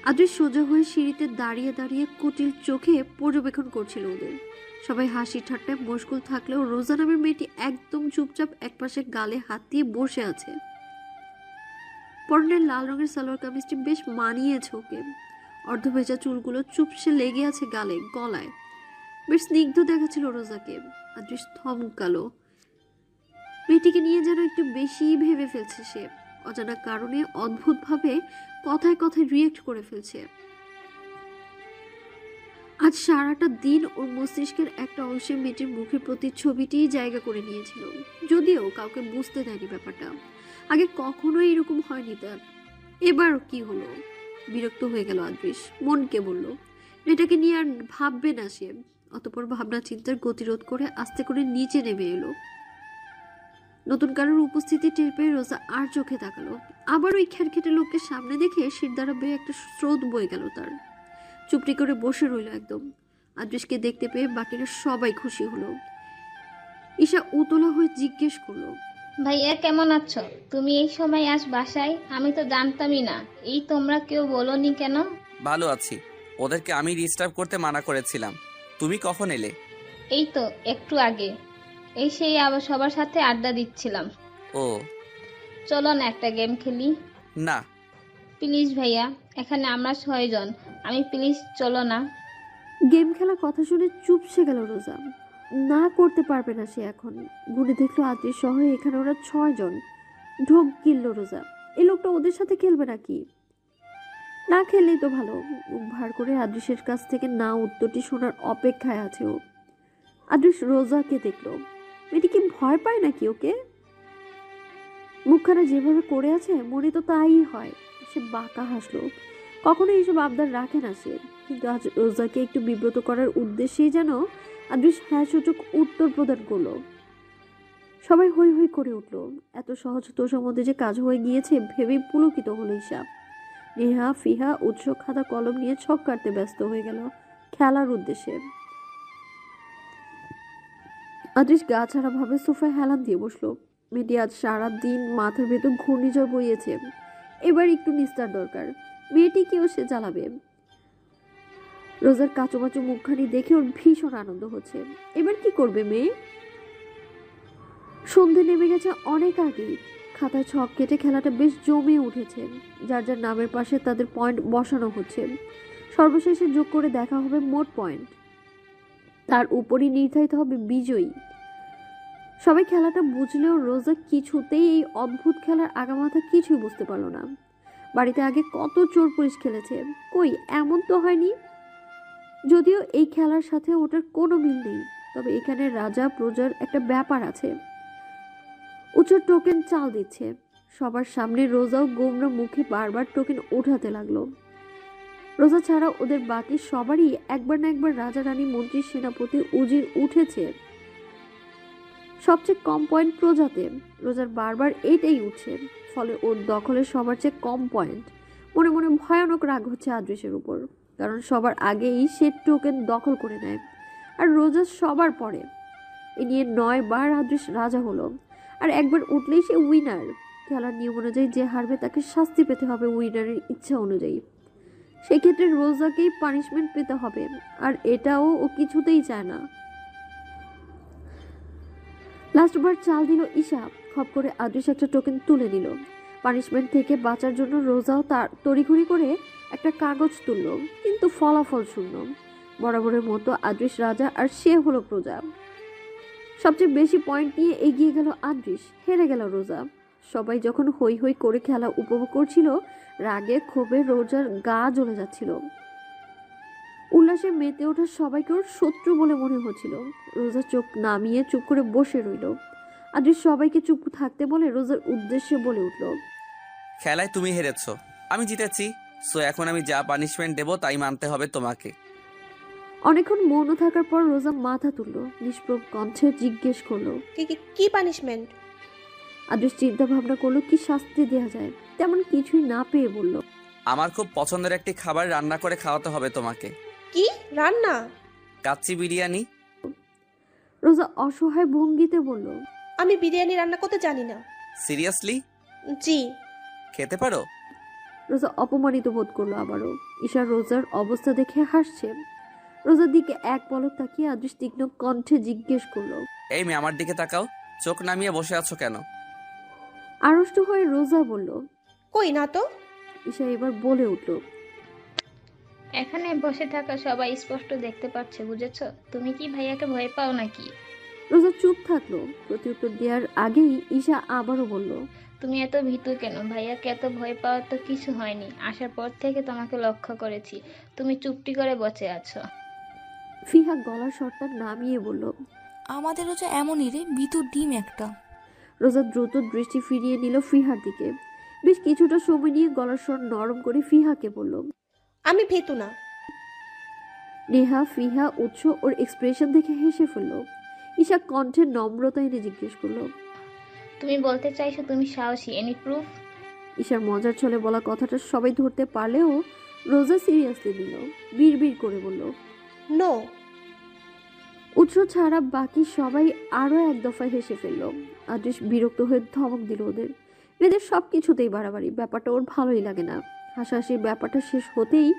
আদৃশ সোজা হয়ে সিঁড়িতে দাঁড়িয়ে দাঁড়িয়ে কুটিল চোখে পর্যবেক্ষণ করছিল ওদের। সবাই হাসি ঠাট্টায় মশগুল থাকলেও রোজা নামের মেয়েটি একদম চুপচাপ একপাশে গালে হাত দিয়ে বসে আছে। পরনের লাল রঙের সালোয়ার কামিজটি বেশ মানিয়েছে ওকে। অর্ধভেজা চুলগুলো চুপসে লেগে আছে গালে, গলায়। বেশ স্নিগ্ধ দেখাচ্ছিল রোজাকে। আদৃশ থমকালো। মেয়েটিকে নিয়ে যেন একটু বেশি ভেবে ফেলছে সে। অজানা কারণে অদ্ভুতভাবে কথায় কথায় রিয়েক্ট করে ফেলছে। আজ সারাটা দিন ওর মস্তিষ্কের একটা অংশে মেয়েটির মুখের প্রতিচ্ছবিটি জায়গা করে নিয়েছিল, যদিও কাউকে বুঝতে দেয়নি ব্যাপারটা। আগে কখনোই এরকম হয়নি তার। এবার কি হলো? বিরক্ত হয়ে গেল আদৃশ। মনকে বলল মেয়েটাকে নিয়ে আর ভাববে না সে। অতঃপর ভাবনা চিন্তার গতিরোধ করে আস্তে করে নিচে নেমে এলো। নতুন কারোর উপস্থিতি টের পেয়ে রোজা আর চোখে তাকালো। আবার ওই খ্যাটখেটে লোককে সামনে দেখে শির দ্বারা বেয়ে একটা স্রোত বয়ে গেল তার। চুপটি করে বসে রইল একদম। আদৃশকে দেখতে পেয়ে বাকিরা সবাই খুশি হলো। ঈশা উতলা হয়ে জিজ্ঞেস করলো, ভাইয়া কেমন আছো? তুমি এই সময় আজ বাসায়? আমি তো জানতামই না। এই তোমরা কেউ বলোনি কেন? ভালো আছি। ওদেরকে আমি ডিস্টার্ব করতে মানা করেছিলাম। তুমি কখন এলে? এই তো একটু আগে। এই সেই আবার সবার সাথে আড্ডা দিচ্ছিলাম। ও চলো না একটা গেম খেলি। না। প্লিজ ভাইয়া, এখানে আমরা 6 জন। আমি প্লিজ চলো না। গেম খেলার কথা শুনে চুপসে গেল রোজা। না করতে পারবে না সে এখন। ঘুরে দেখলো আদৃশ সহ এখানে ওরা 6 জন। ঢোক গিলল রোজা। এই লোকটা ওদের সাথে খেলবে নাকি? না খেললেই তো ভালো। মুখ ভার করে আদৃশের কাছ থেকে না উত্তরটি শোনার অপেক্ষায় আছে ও। আদৃশ রোজাকে দেখলো। মেয়েটি কি ভয় পায় নাকি ওকে? মুখখানা যেভাবে করে আছে মনে তো তাই হয়। সে বাঁকা হাসলো। কখনো এইসব আবদার রাখে না সে, কিন্তু আজ রোজাকে একটু বিব্রত করার উদ্দেশ্যেই যেন আদৃশ হ্যাঁ সূচক উত্তর প্রদান করলো। সবাই হই হই করে উঠলো। এত সহজ তোষার মধ্যে যে কাজ হয়ে গিয়েছে ভেবেই পুলকিত হলো ঈশা। নেহা ফিহা উৎস খাতা কলম নিয়ে ছক কাটতে ব্যস্ত হয়ে গেল খেলার উদ্দেশ্যে। আদৃশ গা ছাড়া ভাবে সোফায় হেলান দিয়ে বসলো। মেয়েটি আজ সারাদিন মাথার ভেতর ঘূর্ণিঝড় বইয়েছে। এবার একটু নিস্তার দরকার। মেয়েটিকেও সে জ্বালাবে। রোজার কাঁচুমাচু মুখখানি দেখে ওর ভীষণ আনন্দ হচ্ছে। এবার কি করবে মেয়ে? সন্ধে নেমে গেছে অনেক আগেই। খাতায় ছক কেটে খেলাটা বেশ জমে উঠেছে। যার যার নামের পাশে তাদের পয়েন্ট বসানো হচ্ছে। সর্বশেষে যোগ করে দেখা হবে মোট পয়েন্ট। তার উপরই নির্ধারিত হবে বিজয়ী। সবাই খেলাটা বুঝলেও রোজা কিছুতেই এই অদ্ভুত খেলার আগামাথা কিছুই বুঝতে পারল না। বাড়িতে আগে কত চোর পুলিশ খেলেছে, কই এমন তো হয়নি। যদিও এই খেলার সাথে ওটার কোনো মিল নেই, তবে এখানে রাজা প্রজার একটা ব্যাপার আছে। উঁচু টোকেন চাল দিচ্ছে সবার সামনে। রোজাও গোমরা মুখে বারবার টোকেন ওঠাতে লাগলো। রোজা ছাড়া ওদের বাকি সবারই একবার না একবার রাজা রানী মন্ত্রী সেনাপতি উজির উঠেছে। সবচেয়ে কম পয়েন্ট প্রজাতে। রোজার বারবার এটাই উঠছে, ফলে ওর দখলে সবার চেয়ে কম পয়েন্ট। মনে মনে ভয়ানক রাগ হচ্ছে আদৃশের উপর, কারণ সবার আগেই সে টোকেন দখল করে নেয় আর রোজা সবার পরে। এ নিয়ে 9 বার আদৃশ রাজা হলো, আর একবার উঠলেই সে উইনার। খেলার নিয়ম অনুযায়ী যে হারবে তাকে শাস্তি পেতে হবে উইনারের ইচ্ছা অনুযায়ী। সেক্ষেত্রে রোজাকেই পানিশমেন্ট পেতে হবে, আর এটাও ও কিছুতেই চায় না। লাস্টবার চাল দিল ঈশা। খপ করে আদৃশ একটা টোকেন তুলে নিল। পানিশমেন্ট থেকে বাঁচার জন্য রোজাও তার তড়িঘড়ি করে একটা কাগজ তুলল, কিন্তু ফলাফল শূন্য। বরাবরের মতো আদৃশ রাজা আর সে হলো প্রজা। সবচেয়ে বেশি পয়েন্ট নিয়ে এগিয়ে গেল আদৃশ, হেরে গেল রোজা। সবাই যখন হই হই করে খেলা উপভোগ করছিল, রাগে ক্ষোভে রোজার গা জ্বলে যাচ্ছিল। উল্লাসে মেতে ওঠা সবাইকে ওর শত্রু বলে মনে হচ্ছিল। রোজা চোখ নামিয়ে চুপ করে বসে রইল। আদৃশ সবাইকে চুপ থাকতে বলে রোজার উদ্দেশ্যে বলে উঠল, খেলায় তুমি হেরেছো, আমি জিতেছি। সো এখন আমি যা পানিশমেন্ট দেব তাই মানতে হবে তোমাকে। অনেকক্ষণ মৌন থাকার পর রোজা মাথা তুলল, নিষ্প্রভ কণ্ঠে জিজ্ঞেস করলো, কি পানিশমেন্ট? আদৃশ চিন্তা ভাবনা করলো কি শাস্তি দেওয়া যায়, তেমন কিছুই না পেয়ে বলল, আমার খুব পছন্দের একটি খাবার রান্না করে খাওয়াতে হবে তোমাকে। কি রান্না? কাচ্চি বিরিয়ানি। রোজা অসহায় ভঙ্গিতে বলল, আমি বিরিয়ানি রান্না করতে জানি না। সিরিয়াসলি? জি। খেতে পারো? রোজা অপমানিত বোধ করলো আবারও। ঈশা রোজার অবস্থা দেখে হাসছে। রোজার দিকে এক পলক তাকিয়ে আদৃশ তীক্ষ্ণ কণ্ঠে জিজ্ঞেস করলো, এই মেয়ে আমার দিকে তাকাও, চোখ নামিয়ে বসে আছো কেন? আড়ষ্ট হয়ে রোজা বলল, কই না তো। ঈশা এবার বলে উঠল, এখানে বসে থাকা সবাই স্পষ্ট দেখতে পাচ্ছে, বুঝেছো? তুমি কি ভাইয়াকে ভয় পাও নাকি? রোজা চুপ থাকলো। প্রত্যুত্তর দেওয়ার আগেই ঈশা আবারও বলল, তুমি এত ভীতু কেন? ভাইয়াকে এত ভয় পাওয়ার তো কিছু হয়নি। আসার পর থেকে তোমাকে লক্ষ্য করেছি, তুমি চুপটি করে বসে আছো। ফিহা গলার স্বরটা নামিয়ে বলল। আমাদেরও যে এমনই রে, ভিতর ডিম একটা। রোজা দ্রুত দৃষ্টি ফিরিয়ে নিল ফিহার দিকে। বেশ কিছুটা সময় নিয়ে গলার স্বর নরম করে ফিহাকে বলল। আমি ভীতু না। নেহা, ফিহা, উৎস ওর এক্সপ্রেশন দেখে হেসে ফেলল। ঈশা কণ্ঠে নম্রতা এনে জিজ্ঞেস করলো। তুমি বলতে চাইছো তুমি সাহসী, এনি প্রুফ? ঈশার মজার ছলে বলা কথাটা সবাই ধরতে পারলেও রোজা সিরিয়াসলি নিল। বিড়বিড় করে বলল, নো। উৎস ছাড়া বাকি সবাই আরো এক দফায় হেসে ফেলল। আদৃশ বিরক্ত হয়ে ধমক দিল ওদের। মেয়েদের সব কিছুতেই বাড়াবাড়ি, ব্যাপারটা ওর ভালোই লাগে না। হাসাহাসির ব্যাপারটা শেষ হতেই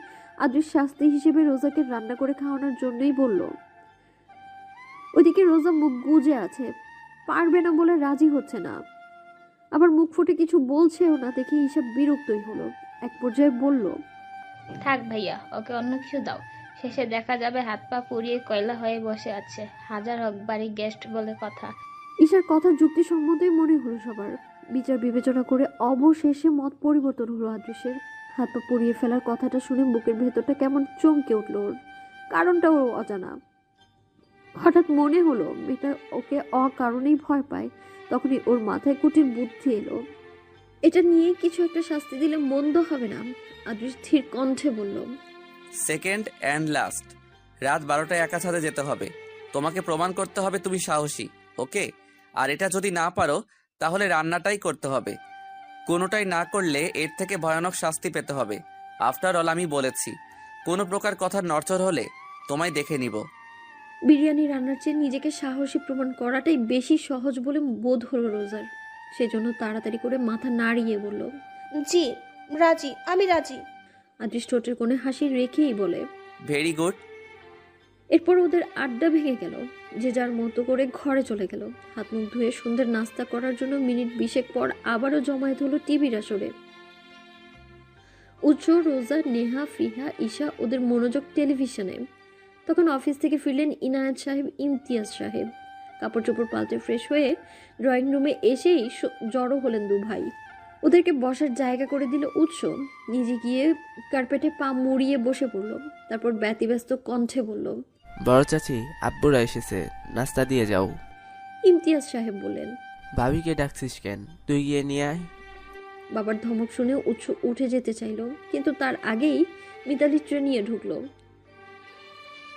আদৃশ শাস্তি হিসেবে রোজাকে রান্না করে খাওয়ানোর জন্যই বলল। ওইদিকে রোজা মুখ গুজে আছে, পারবে না বলে রাজি হচ্ছে না, আবার মুখ ফুটে কিছু বলছেও না দেখে ঈশা বিরক্তই হলো। এক পর্যায়ে বলল, থাক ভাইয়া, ওকে অন্য কিছু দাও। শেষে দেখা যাবে হাত পা পুড়িয়ে কয়লা হয়ে বসে আছে। হাজার হোক বাড়ি গেস্ট বলে কথা। ঈশার কথা যুক্তিসম্মতই মনে হলো সবার। বিচার বিবেচনা করে অবশেষে মত পরিবর্তন হলো আদৃশের। হাত পা পুড়িয়ে ফেলার কথাটা শুনে বুকের ভেতরটা কেমন চমকে উঠল ওর। কারণটা ওর অজানা। হঠাৎ মনে হলো মেয়েটা ওকে অকারণেই ভয় পায়। তখনই ওর মাথায় কুটির বুদ্ধি এলো, এটা নিয়ে কিছু একটা শাস্তি দিলে মন্দ হবে না। আদৃশ স্থির কণ্ঠে বলল, সেকেন্ড অ্যান্ড লাস্ট, রাত 12টায় একা ছাদে যেতে হবে। তোমাকে প্রমাণ করতে হবে তুমি সাহসী, ওকে? আর এটা যদি না পারো তাহলে রান্নাটাই করতে হবে। কোনোটাই না করলে এর থেকে ভয়ানক শাস্তি পেতে হবে। আফটার অল আমি বলেছি, কোনো প্রকার কথার নড়চড় হলে তোমায় দেখে নিব। বিরিয়ানি রান্নার চেয়ে নিজেকে সাহসী প্রমাণ করাটাই বেশি সহজ বলে বোধ হলো রোজার। সেজন্য তাড়াতাড়ি করে মাথা নাড়িয়ে বলল, জি রাজি, আমি রাজি। আদৃশ ঠোঁটের কোণে হাসি রেখেই বলে, ভেরি গুড। এরপর ওদের আড্ডা ভেঙে গেল। যে যার মতো করে ঘরে চলে গেল। হাত মুখ ধুয়ে সন্ধ্যের নাস্তা করার জন্য মিনিট 20 পর আবারও জমায়েত হলো টিভির আসরে। উৎস, রোজা, নেহা, ফিহা, ঈশা ওদের মনোযোগ টেলিভিশনে। তখন অফিস থেকে ফিরলেন ইনায়েত সাহেব, ইমতিয়াজ সাহেব। কাপড় চোপড় পাল্টে ফ্রেশ হয়ে ড্রয়িং রুমে এসেই জড়ো হলেন দু ভাই। ওদেরকে বসার জায়গা করে দিল উৎস। নিজে গিয়ে কার্পেটে পা মুড়িয়ে বসে পড়ল। তারপর ব্যতিব্যস্ত কণ্ঠে বলল, বড় চাচি, আব্বুরা এসেছে, নাস্তা দিয়ে যাও। ইমতিয়াজ সাহেব বললেন, ভাবিকে ডাকছিস কেন? তুই গিয়ে নিয়ে আয়। বাবার ধমক শুনে উৎস উঠে যেতে চাইল, কিন্তু তার আগেই মিতালি ট্রে নিয়ে ঢুকলো।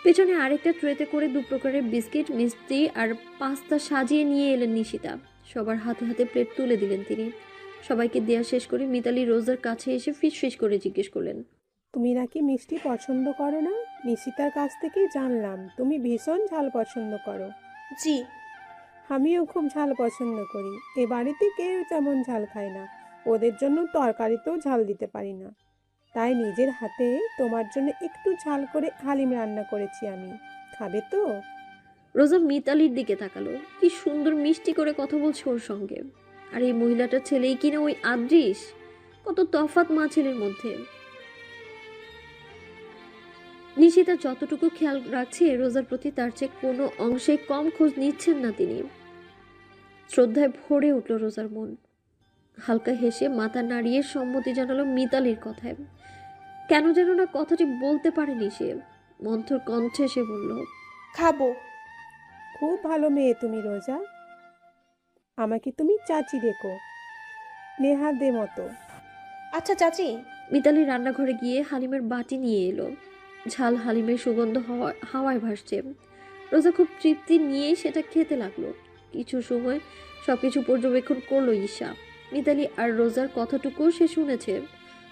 পেছনে আরেকটা ট্রেতে করে 2 প্রকারের বিস্কিট, মিষ্টি আর পাস্তা সাজিয়ে নিয়ে এলেন নিশিতা। সবার হাতে হাতে প্লেট তুলে দিলেন তিনি। সবাইকে দেয়া শেষ করে মিতালি রোজার কাছে এসে ফিস করে জিজ্ঞেস করলেন, তুমি নাকি মিষ্টি পছন্দ করো না? নিশিতার কাছ থেকেই জানলাম তুমি ভীষণ ঝাল পছন্দ করো। জি। আমিও খুব ঝাল পছন্দ করি। এ বাড়িতে কেউ তেমন ঝাল খায় না। ওদের জন্য তরকারিতেও ঝাল দিতে পারি না। তাই নিজের হাতে তোমার জন্য একটু ঝাল করে হালিম রান্না করেছি আমি। খাবে তো? রোজা মিতালির দিকে তাকালো। কি সুন্দর মিষ্টি করে কথা বলছে ওর সঙ্গে। আর এই মহিলাটার ছেলেই কিনা ওই আদৃশ। কত তফাৎ মা ছেলের মধ্যে। নিশিতা যতটুকু খেয়াল রাখছে রোজার প্রতি, তার চেয়ে কোনো অংশে কম খোঁজ নিচ্ছেন না তিনি। শ্রদ্ধায় ভরে উঠল রোজার মন। হালকা হেসে মাথা নাড়িয়ে সম্মতি জানালো মিতালির কথায়। কেন যেন না কথাটি বলতে পারেনি সে। মন্থর কণ্ঠে সে বলল, খাবো। খুব ভালো মেয়ে তুমি রোজা। আমাকে তুমি চাচি ডেকো, নেহাদের মতো। আচ্ছা চাচি। মিতালি রান্নাঘরে গিয়ে হালিমের বাটি নিয়ে এলো। ঝাল হালিমের সুগন্ধ হাওয়ায় ভাসছে। রোজা খুব তৃপ্তি নিয়েই সেটা খেতে লাগলো। কিছু সময় সবকিছু পর্যবেক্ষণ করলো ঈশা। মিতালি আর রোজার কথাটুকু সে শুনেছে।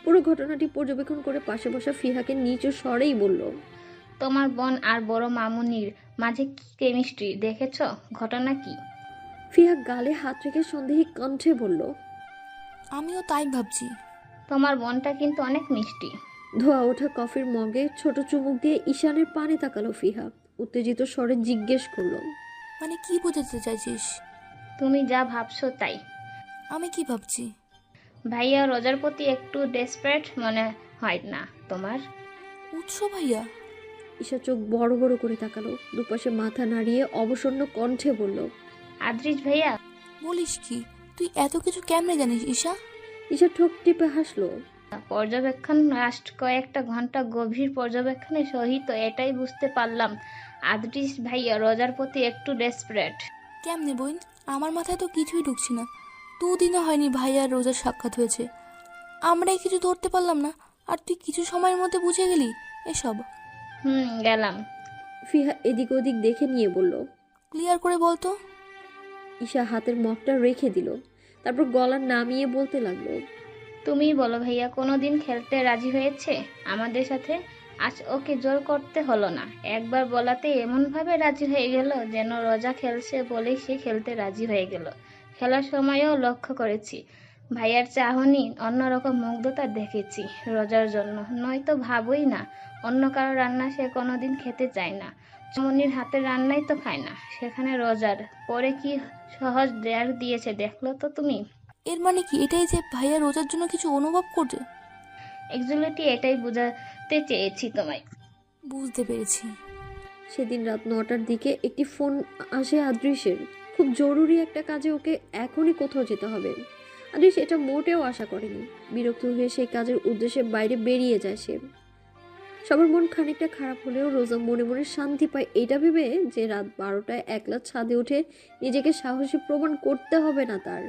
পুরো ঘটনাটি পর্যবেক্ষণ করে পাশে বসা ফিহাকে নিচু স্বরেই বলল, তোমার বোন আর বড় মামুনির মাঝে কি কেমিস্ট্রি দেখেছ? ঘটনা কি? ফিহা গালে হাত রেখে সন্দেহী কণ্ঠে বলল, আমিও তাই ভাবছি। তোমার বোনটা কিন্তু অনেক মিষ্টি। ধোয়া ওঠা কফির মগে ছোট চুমুক দিয়ে ঈশানের পানে তাকালো ফিহা। উত্তেজিত স্বরে জিজ্ঞেস করলো, মানে কি বোঝাতে চাইছিস? তুমি যা ভাবছো তাই। আমি কি ভাবছি? ভাইয়া রোজার প্রতি একটু ডেসপারেট মনে হয় না তোমার? উৎস ভাইয়া? ঈশা চোখ বড় বড় করে তাকালো। দুপাশে মাথা নাড়িয়ে অবসন্ন কণ্ঠে বলল, আদৃশ ভাইয়া। বলিস কি? তুই এত কিছু কেমনে জানিস ঈশা? ঈশা ঠোঁট টিপে হাসলো। পর্যবেক্ষণ লাস্ট কয়েকটা ঘন্টা গভীর পর্যবেক্ষণে সহিত এটাই বুঝতে পারলাম আদ্রিস ভাইয়া রোজার প্রতি একটু ডেসপারেট। কেমনে বোন? আমার মাথায় তো কিছুই ঢুকছে না। দুদিনও হয়নি ভাই আর রোজার সাক্ষাৎ হয়েছে, আমরাই কিছু ধরতে পারলাম না, আর তুই কিছু সময়ের মধ্যে বুঝে গেলি এসব? গেলাম। ফিহা এদিক ওদিক দেখে নিয়ে বলল, ক্লিয়ার করে বলতো। ঈশা হাতের মগটা রেখে দিল, তারপর গলা নামিয়ে বলতে লাগলো, তুমিই বলো ভাইয়া, কোনোদিন খেলতে রাজি হয়েছে আমাদের সাথে? আজ ওকে জোর করতে হলো না, একবার বলাতে এমনভাবে রাজি হয়ে গেল যেন রোজা খেলছে বলেই সে খেলতে রাজি হয়ে গেল। খেলার সময়ও লক্ষ্য করেছি ভাইয়ার চাহনি অন্যরকম মুগ্ধতা দেখেছি রোজার জন্য, নয়তো ভাবই না অন্য কারো রান্না সে কোনোদিন খেতে চায় না। চমনির হাতের রান্নাই তো খায় না, সেখানে রোজার পরে কি সহজ ডেয়ার দিয়েছে দেখলো তো তুমি? এর মানে কি এটাই যে ভাইয়া রোজার জন্য কিছু অনুভব করছে? এক্সুয়ালি এটাই বোঝাতে চেয়েছি তোমায়। বুঝতে পেরেছি। সেদিন রাত 9টার দিকে একটি ফোন আসে আদৃশের। খুব জরুরি একটা কাজে ওকে এখনই কোথাও যেতে হবে। আদৃশ এটা মোটেও আশা করেনি। বিরক্ত হয়ে সেই কাজের উদ্দেশ্যে বাইরে বেরিয়ে যায় সে। সবার মন খানিকটা খারাপ হলেও রোজা মনে মনে শান্তি পায় এটা ভেবে যে রাত 12টায় একলা ছাদে উঠে নিজেকে সাহসী প্রমাণ করতে হবে না তার,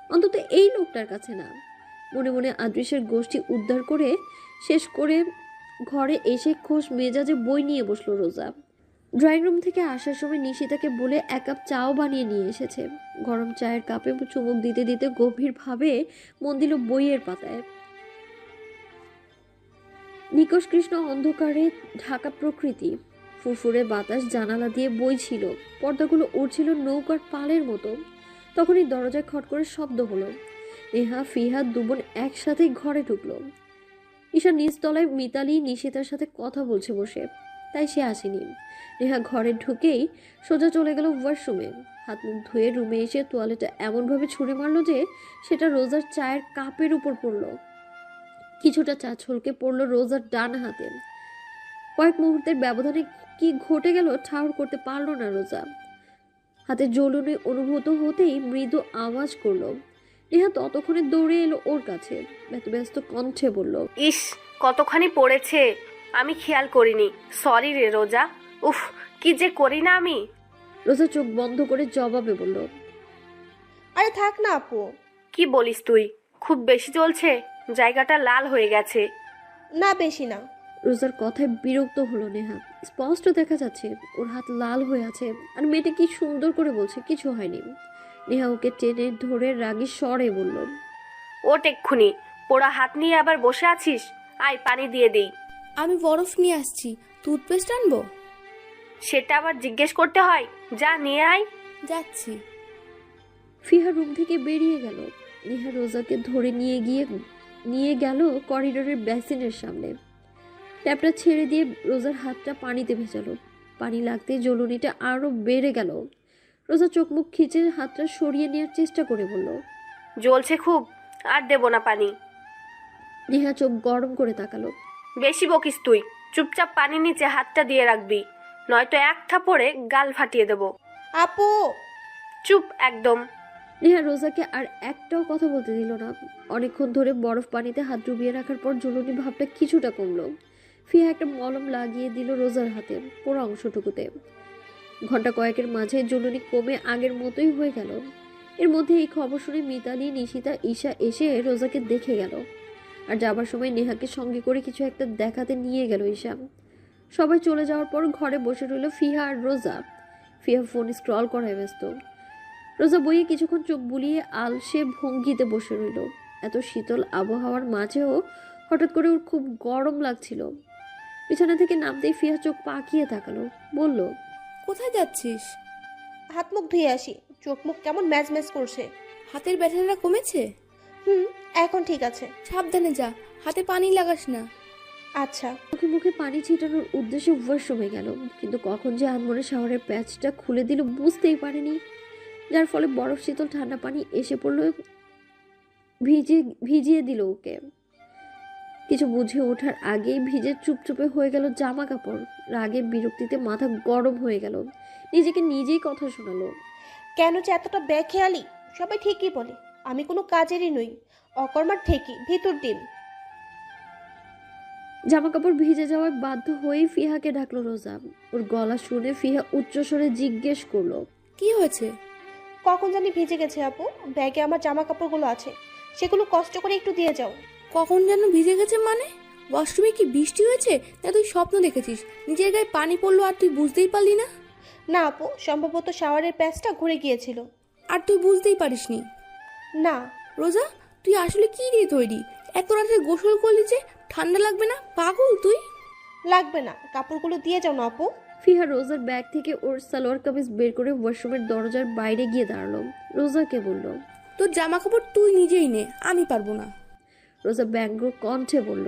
অন্তত এই লোকটার কাছে না। মনে মনে আদৃশের গোষ্ঠী উদ্ধার করে শেষ করে ঘরে এসে খোশ মেজাজে বই নিয়ে বসলো রোজা। ড্রয়িং রুম থেকে আসার সময় নিশিতাকে বলে 1 কাপ চাও বানিয়ে নিয়ে এসেছে। গরম চায়ের কাপে চুমুক দিতে দিতে গভীরভাবে মন দিল বইয়ের পাতায়। নিকষ কৃষ্ণ অন্ধকারে ঢাকা প্রকৃতি, ফুরফুরে বাতাস জানালা দিয়ে বইছিল, পর্দাগুলো উড়ছিল নৌকার পালের মতো। তখনই দরজায় খট করে শব্দ হলো। নেহা ফিহা দুবোন একসাথে ঘরে ঢুকলো। ঈশা নিচতলায় মিতালি নিশিতার সাথে কথা বলছে বসে, তাই সে আসেনি। নেহা ঘরে ঢুকেই সোজা চলে গেল ওয়াশরুমে। হাত মুখ ধুয়ে রুমে এসে তোয়ালেটা এমনভাবে ছুঁড়ে মারলো যে সেটা রোজার চায়ের কাপের উপর পড়লো। কিছুটা চা ছলকে পড়লো রোজার ডান হাতে। কয়েক মুহূর্তের ব্যবধানে কি ঘটে গেল ঠাউর করতে পারলো না রোজা। হাতে জ্বলুনি অনুভূত হতেই মৃদু আওয়াজ করলো। নেহা ততক্ষণে দৌড়ে এলো ওর কাছে, ব্যস্ত কণ্ঠে বলল, ইস, কতখানি পড়েছে, আমি খেয়াল করিনি, সরি রে রোজা। উফ, কি যে করি না আমি। রোজা চোখ বন্ধ করে জবাবে বলল, আরে থাক না আপু। কি বলিস তুই? খুব বেশি চলছে, জায়গাটা লাল হয়ে গেছে। না বেশি না। রোজার কথায় বিরক্ত হলো নেহা। স্পষ্ট দেখা যাচ্ছে ওর হাত লাল হয়ে আছে, আর মেয়েটা কি সুন্দর করে বলছে কিছু হয়নি। নেহা ওকে টেনে ধরে রাগী স্বরে বলল, ওট এক্ষুনি, পোড়া হাত নিয়ে আবার বসে আছিস? আয় পানি দিয়ে দেই। আমি বরফ নিয়ে আসছি, টুথপেস্ট আনবো? সেটা আবার জিজ্ঞেস করতে হয়? যা নিয়ে আয়। যাচ্ছি। ফিহা রুম থেকে বেরিয়ে গেল। নেহা রোজাকে ধরে নিয়ে গেল করিডোরের বেসিনের সামনে। ট্যাপটা ছেড়ে দিয়ে রোজার হাতটা পানিতে ভেজালো। পানি লাগতেই জ্বলুনিটা আরো বেড়ে গেল। রোজা চোখ মুখ খিচে হাতটা সরিয়ে নেওয়ার চেষ্টা করে বলল, জ্বলছে খুব, আর দেব না পানি। নেহা চোখ গরম করে তাকালো। বেশি বকিস তুই, চুপচাপ পানি নিচে হাতটা দিয়ে রাখবি, নয়তো এক থাপড়ে গাল ফাটিয়ে দেব। আপু চুপ একদম। নেহা রোজাকে আর একটাও কথা বলতে দিল না। অনেকক্ষণ ধরে বরফ পানিতে হাত ডুবিয়ে রাখার পর জ্বলুনি ভাবটা কিছুটা কমলো। ফিহা একটা মলম লাগিয়ে দিল রোজার হাতে পোড়া অংশটুকুতে। ঘন্টা কয়েকের মাঝে জ্বলুনি কমে আগের মতোই হয়ে গেল। এর মধ্যে এই খবর শুনে মিতালি, নিশিতা, ঈশা এসে রোজাকে দেখে গেল। আর যাবার সময় নেহাকে সঙ্গে করে কিছু একটা দেখাতে নিয়ে গেল ঈশা। সবাই চলে যাওয়ার পর ঘরে বসে রইল ফিহা আর রোজা। ফিহা ফোন স্ক্রল করায় ব্যস্ত। রোজা বইয়ে কিছুক্ষণ চোখ বুলিয়ে আলসে ভঙ্গিতে বসে রইল। এত শীতল আবহাওয়ার মাঝেও হঠাৎ করে ওর খুব গরম লাগছিল। বিছানা থেকে নামতেই ফিহা চোখ পাকিয়ে তাকালো, বলল, কোথায় যাচ্ছিস? হাত মুখ ধুয়ে আসি, চোখ মুখ কেমন ম্যাজ ম্যাজ করছে। হাতের ব্যথাটা কমেছে? এখন ঠিক আছে। সাবধানে যা, হাতে পানি লাগাস না। আচ্ছা। মুখে মুখে পানি ছিটানোর উদ্দেশ্যে ওয়াশরুমে গেল, কিন্তু কখন যে আনমনে শাওয়ারের প্যাচটা খুলে দিল বুঝতেই পারেনি, যার ফলে বরফ শীতল ঠান্ডা পানি এসে পড়ল, ভিজিয়ে দিল ওকে। কিছু বুঝে ওঠার আগেই ভিজে চুপচুপে হয়ে গেল জামা কাপড়। রাগে বিরক্তিতে মাথা গরম হয়ে গেল, নিজেকে নিজেই কথা শোনালো। কেন যে এতটা বেখেয়ালি? সবাই ঠিকই বলে, আমি কোনো কাজেরই নই, অকর্মার ঠেকি, ভিতর ডিম। জামা কাপড় ভিজে যাওয়ায় বাধ্য হয়েই ফিহাকে ডাকলো রোজা। ওর গলা শুনে ফিহা উচ্চস্বরে জিজ্ঞেস করলো, কি হয়েছে? কখন জানি ভিজে গেছে আপু, ব্যাগে আমার জামা কাপড়গুলো আছে, সেগুলো কষ্ট করে একটু দিয়ে যাও। কখন যেন ভিজে গেছে মানে? ওয়াশরুমে কি বৃষ্টি হয়েছে, না তুই স্বপ্ন দেখেছিস নিজের গায়ে পানি পড়লো আর তুই বুঝতেই পারলি না? না আপু, সম্ভবত শাওয়ারের প্যাচটা ঘুরে গিয়েছিল। আর তুই বুঝতেই পারিসনি? না। রোজা, তুই আসলে কি দিয়ে তৈরি? এত রাতে গোসল করলি যে ঠান্ডা লাগবে না? পাগল তুই। লাগবে না, কাপড়গুলো দিয়ে যাও না আপু। ফিহা রোজার ব্যাগ থেকে ওর সালোয়ার কামিজ বের করে ওয়াশরুমের দরজার বাইরে গিয়ে দাঁড়ালো। রোজাকে বলল, তোর জামা কাপড় তুই নিজেই নে, আমি পারবো না। রোজা ব্যঙ্গ কণ্ঠে বলল,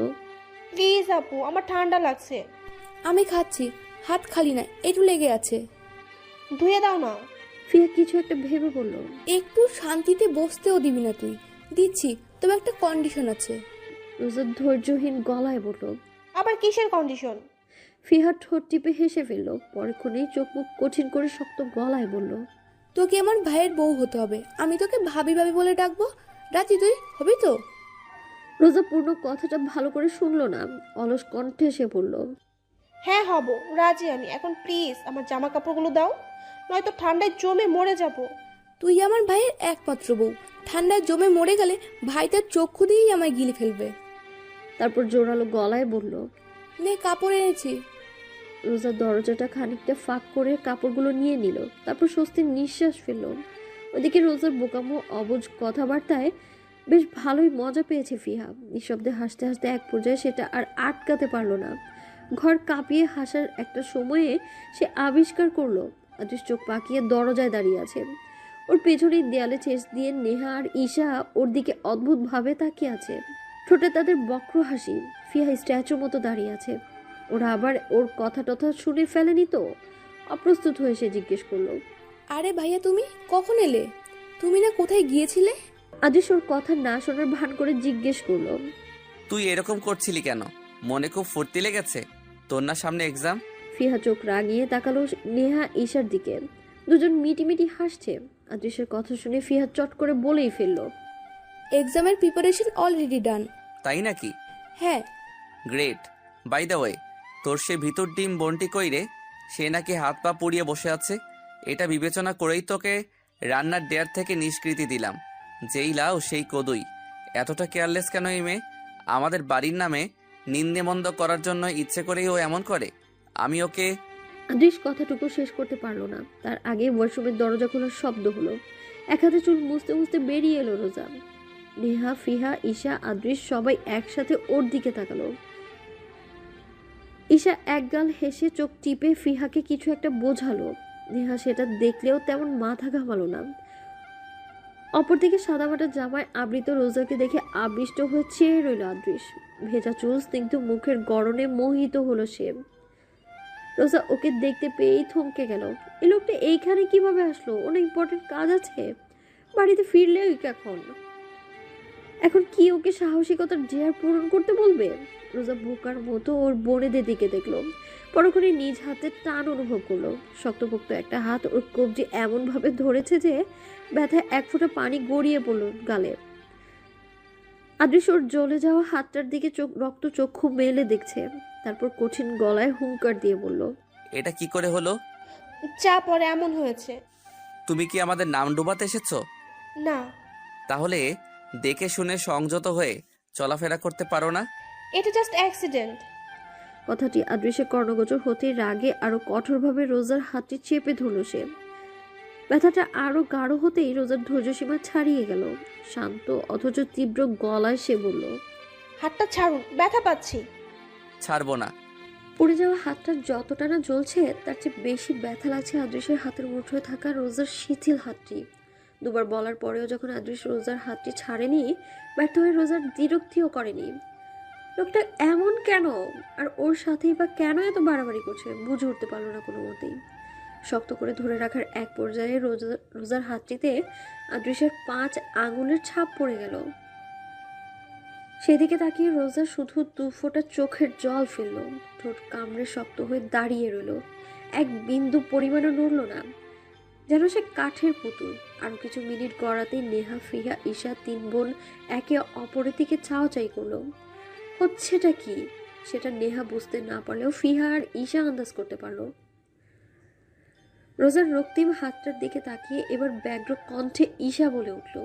প্লিজ আপু, আমার ঠান্ডা লাগছে। আমি খাচ্ছি, হাত খালি না, একটু লেগে আছে। ধুয়ে দাও না। ফিহা কিছু একটা ভেবে বলল, একটু শান্তিতে বসতেও দিবি না তুই? দিচ্ছি, তবে একটা কন্ডিশন আছে। রোজা ধৈর্যহীন গলায় বলল, আবার কিসের কন্ডিশন? ফিহা ঠোঁট টিপে হেসে ফেলল। পরক্ষণেই চোখ মুখ কঠিন করে শক্ত গলায় বলল, তোকে আমার ভাইয়ের বউ হতে হবে, আমি তোকে ভাবি ভাবি বলে ডাকবো। রাজি তুই হবি তো? রোজা পূর্ণ কথাটা ভালো করে শুনলো না। অলস কণ্ঠে সে বলল, হ্যাঁ হব, রাজি আমি। এখন প্লিজ আমার জামা কাপড়গুলো দাও, নয়তো ঠান্ডায় জমে মরে যাব। তুই আমার ভাইয়ের একমাত্র বউ, ঠান্ডায় জমে মরে গেলে ভাই তার চক্ষু দিয়েই আমায় গিলে ফেলবে। তারপর জোরালো গলায় বলল, নে কাপড় এনেছি। রোজা দরজাটা খানিকটা ফাঁক করে কাপড়গুলো নিয়ে নিল। তারপর স্বস্তির নিঃশ্বাস ফেলল। ওদিকে রোজার বোকামো অবুঝ কথাবার্তায় বেশ ভালোই মজা পেয়েছে ফিহা। নিঃশব্দে হাসতে হাসতে এক পর্যায়ে সেটা আর আটকাতে পারলো না। ঘর কাঁপিয়ে হাসার একটা সময়ে সে আবিষ্কার করলো আদৃশ চোখ পাকিয়ে দরজায় দাঁড়িয়ে আছে। ওর পেছনের দেয়ালে ঠেস দিয়ে নেহা আর ঈশা ওর দিকে অদ্ভুতভাবে তাকিয়ে আছে। ঠোঁটে তাদের বক্র হাসি। ফিহা স্ট্যাচুর মতো দাঁড়িয়ে আছে। ওরা আবার ওর কথা টথা শুনে ফেলেনি তো? অপ্রস্তুত হয়ে সে জিজ্ঞেস করলো, আরে ভাইয়া তুমি কখন এলে? তুমি না কোথায় গিয়েছিলে? আদৃশ ওর কথা না শোনার ভান করে জিজ্ঞেস করলো, তুই এরকম করছিলি কেন? মনে খুব ফুর্তি লেগেছে তোর না সামনে এক্সাম? ফিহা চোখ রাগিয়ে তাকালো নেহা ঈশার দিকে। দুজন মিটিমিটি হাসছে। আদৃশের কথা শুনে ফিহা চট করে বলেই ফেললো, এক্সামের প্রিপারেশন অলরেডি ডান। তাই নাকি? হ্যাঁ। গ্রেট। বাই দ্য ওয়ে, তোর সে ভিতর ডিম বন্টি কইরে, সে নাকি হাত পা পুড়িয়ে বসে আছে। এটা বিবেচনা করেই তোকে রান্নার ডেয়ার থেকে নিষ্কৃতি দিলাম। যেই লাও সেই কদুই। এতটা কেয়ারলেস কেন এই মেয়ে? আমাদের বাড়ির নামে নিন্দেমন্দ করার জন্য ইচ্ছে করেই ও এমন করে। আমি ওকে। আদৃশ কথাটুকু শেষ করতে পারলো না। তার আগে ওয়াশরুমের দরজা খোলার শব্দ হলো। এক হাতে চুল মুছতে মুছতে বেরিয়ে এলো রোজা। নেহা, ফিহা, ঈশা, আদৃশ সবাই একসাথে ওর দিকে তাকালো। ঈশা একগাল হেসে চোখ টিপে ফিহাকে কিছু একটা বোঝালো। নেহা সেটা দেখলেও তেমন মাথা ঘামালো না। অপরদিকে সাদামাটা জামায় আবৃত রোজাকে দেখে আবিষ্ট হয়ে চেয়ে রইল আদৃশ। ভেজা চুল স্নিগ্ধ মুখের গড়নে মোহিত হলো সে। রোজা ওকে দেখতে পেয়েই থমকে গেল। এই লোকটা এইখানে কিভাবে আসলো? ওর ইম্পর্টেন্ট কাজ আছে, বাড়িতে ফিরলে এখন কি ওকে সাহসিকতার জের পূরণ করতে বলবে? রোজা বোকার মতো ওর বোনেদের দিকে দেখলো। পরক্ষণে নিজ হাতে টান অনুভব করলো। শক্তপোক্ত একটা হাত ওর কবজি এমন ভাবে ধরেছে যে ব্যথায় এক ফোঁটা পানি গড়িয়ে পড়লো গালে। আদৃশ ওর জ্বলে যাওয়া হাতটার দিকে রক্ত চক্ষু মেলে দেখছে। তারপর কঠিন গলায় হুঙ্কার দিয়ে বলল, এটা কি করে হলো? চা পরে এমন হয়েছে। তুমি কি আমাদের নাম ডোবাতে এসেছো? না। তাহলে দেখে শুনে সংযত হয়ে চলাফেরা করতে পারো না? এটা জাস্ট অ্যাক্সিডেন্ট। কথাটি আদৃশ্যে কর্ণগোচর হতেই রাগে আরো কঠোরভাবে রোজার হাতটি চেপে ধরল সে। ব্যথাটা আরো গাঢ় হতেই রোজার ধৈর্যসীমা ছাড়িয়ে গেল। শান্ত অথচ তীব্র গলায় সে বলল, হাতটা ছাড়ুন, ব্যথা পাচ্ছি। ছাড়বো না। পড়ে যাওয়া হাতটা যতটা না জ্বলছে তার চেয়ে বেশি ব্যথা লাগছে আদৃশ্যের হাতের মুঠোয় থাকা রোজার শিথিল হাতটি। দুবার বলার পরেও যখন আদৃশ রোজার হাতটি ছাড়েনি, ব্যর্থ হয়ে রোজার দ্বিরুক্তিও করেনি। লোকটা এমন কেন, আর ওর সাথেই বা কেন এত বাড়াবাড়ি করছে বুঝে উঠতে পারলো না কোনো মতেই। শক্ত করে ধরে রাখার এক পর্যায়ে রোজার হাতটিতে আদৃশের 5 আঙুলের ছাপ পড়ে গেল। সেদিকে তাকিয়ে রোজা শুধু 2 ফোঁটা চোখের জল ফেলল। ঠোঁট কামড়ে শক্ত হয়ে দাঁড়িয়ে রইল। এক বিন্দু পরিমাণও নড়ল না। যেন সে কাঠের পুতুল। আরো কিছু মিনিট গড়াতেই নেহা, ফিহা, ঈশা 3 বোন একে অপরের দিকে চাওয়াচাই করলো। হচ্ছেটা কি সেটা নেহা বুঝতে না পারলেও ফিহা আর ঈশা আন্দাজ করতে পারলো। রোজার রক্তিম হাতটার দিকে তাকিয়ে এবার ব্যগ্র কণ্ঠে ঈশা বলে উঠল,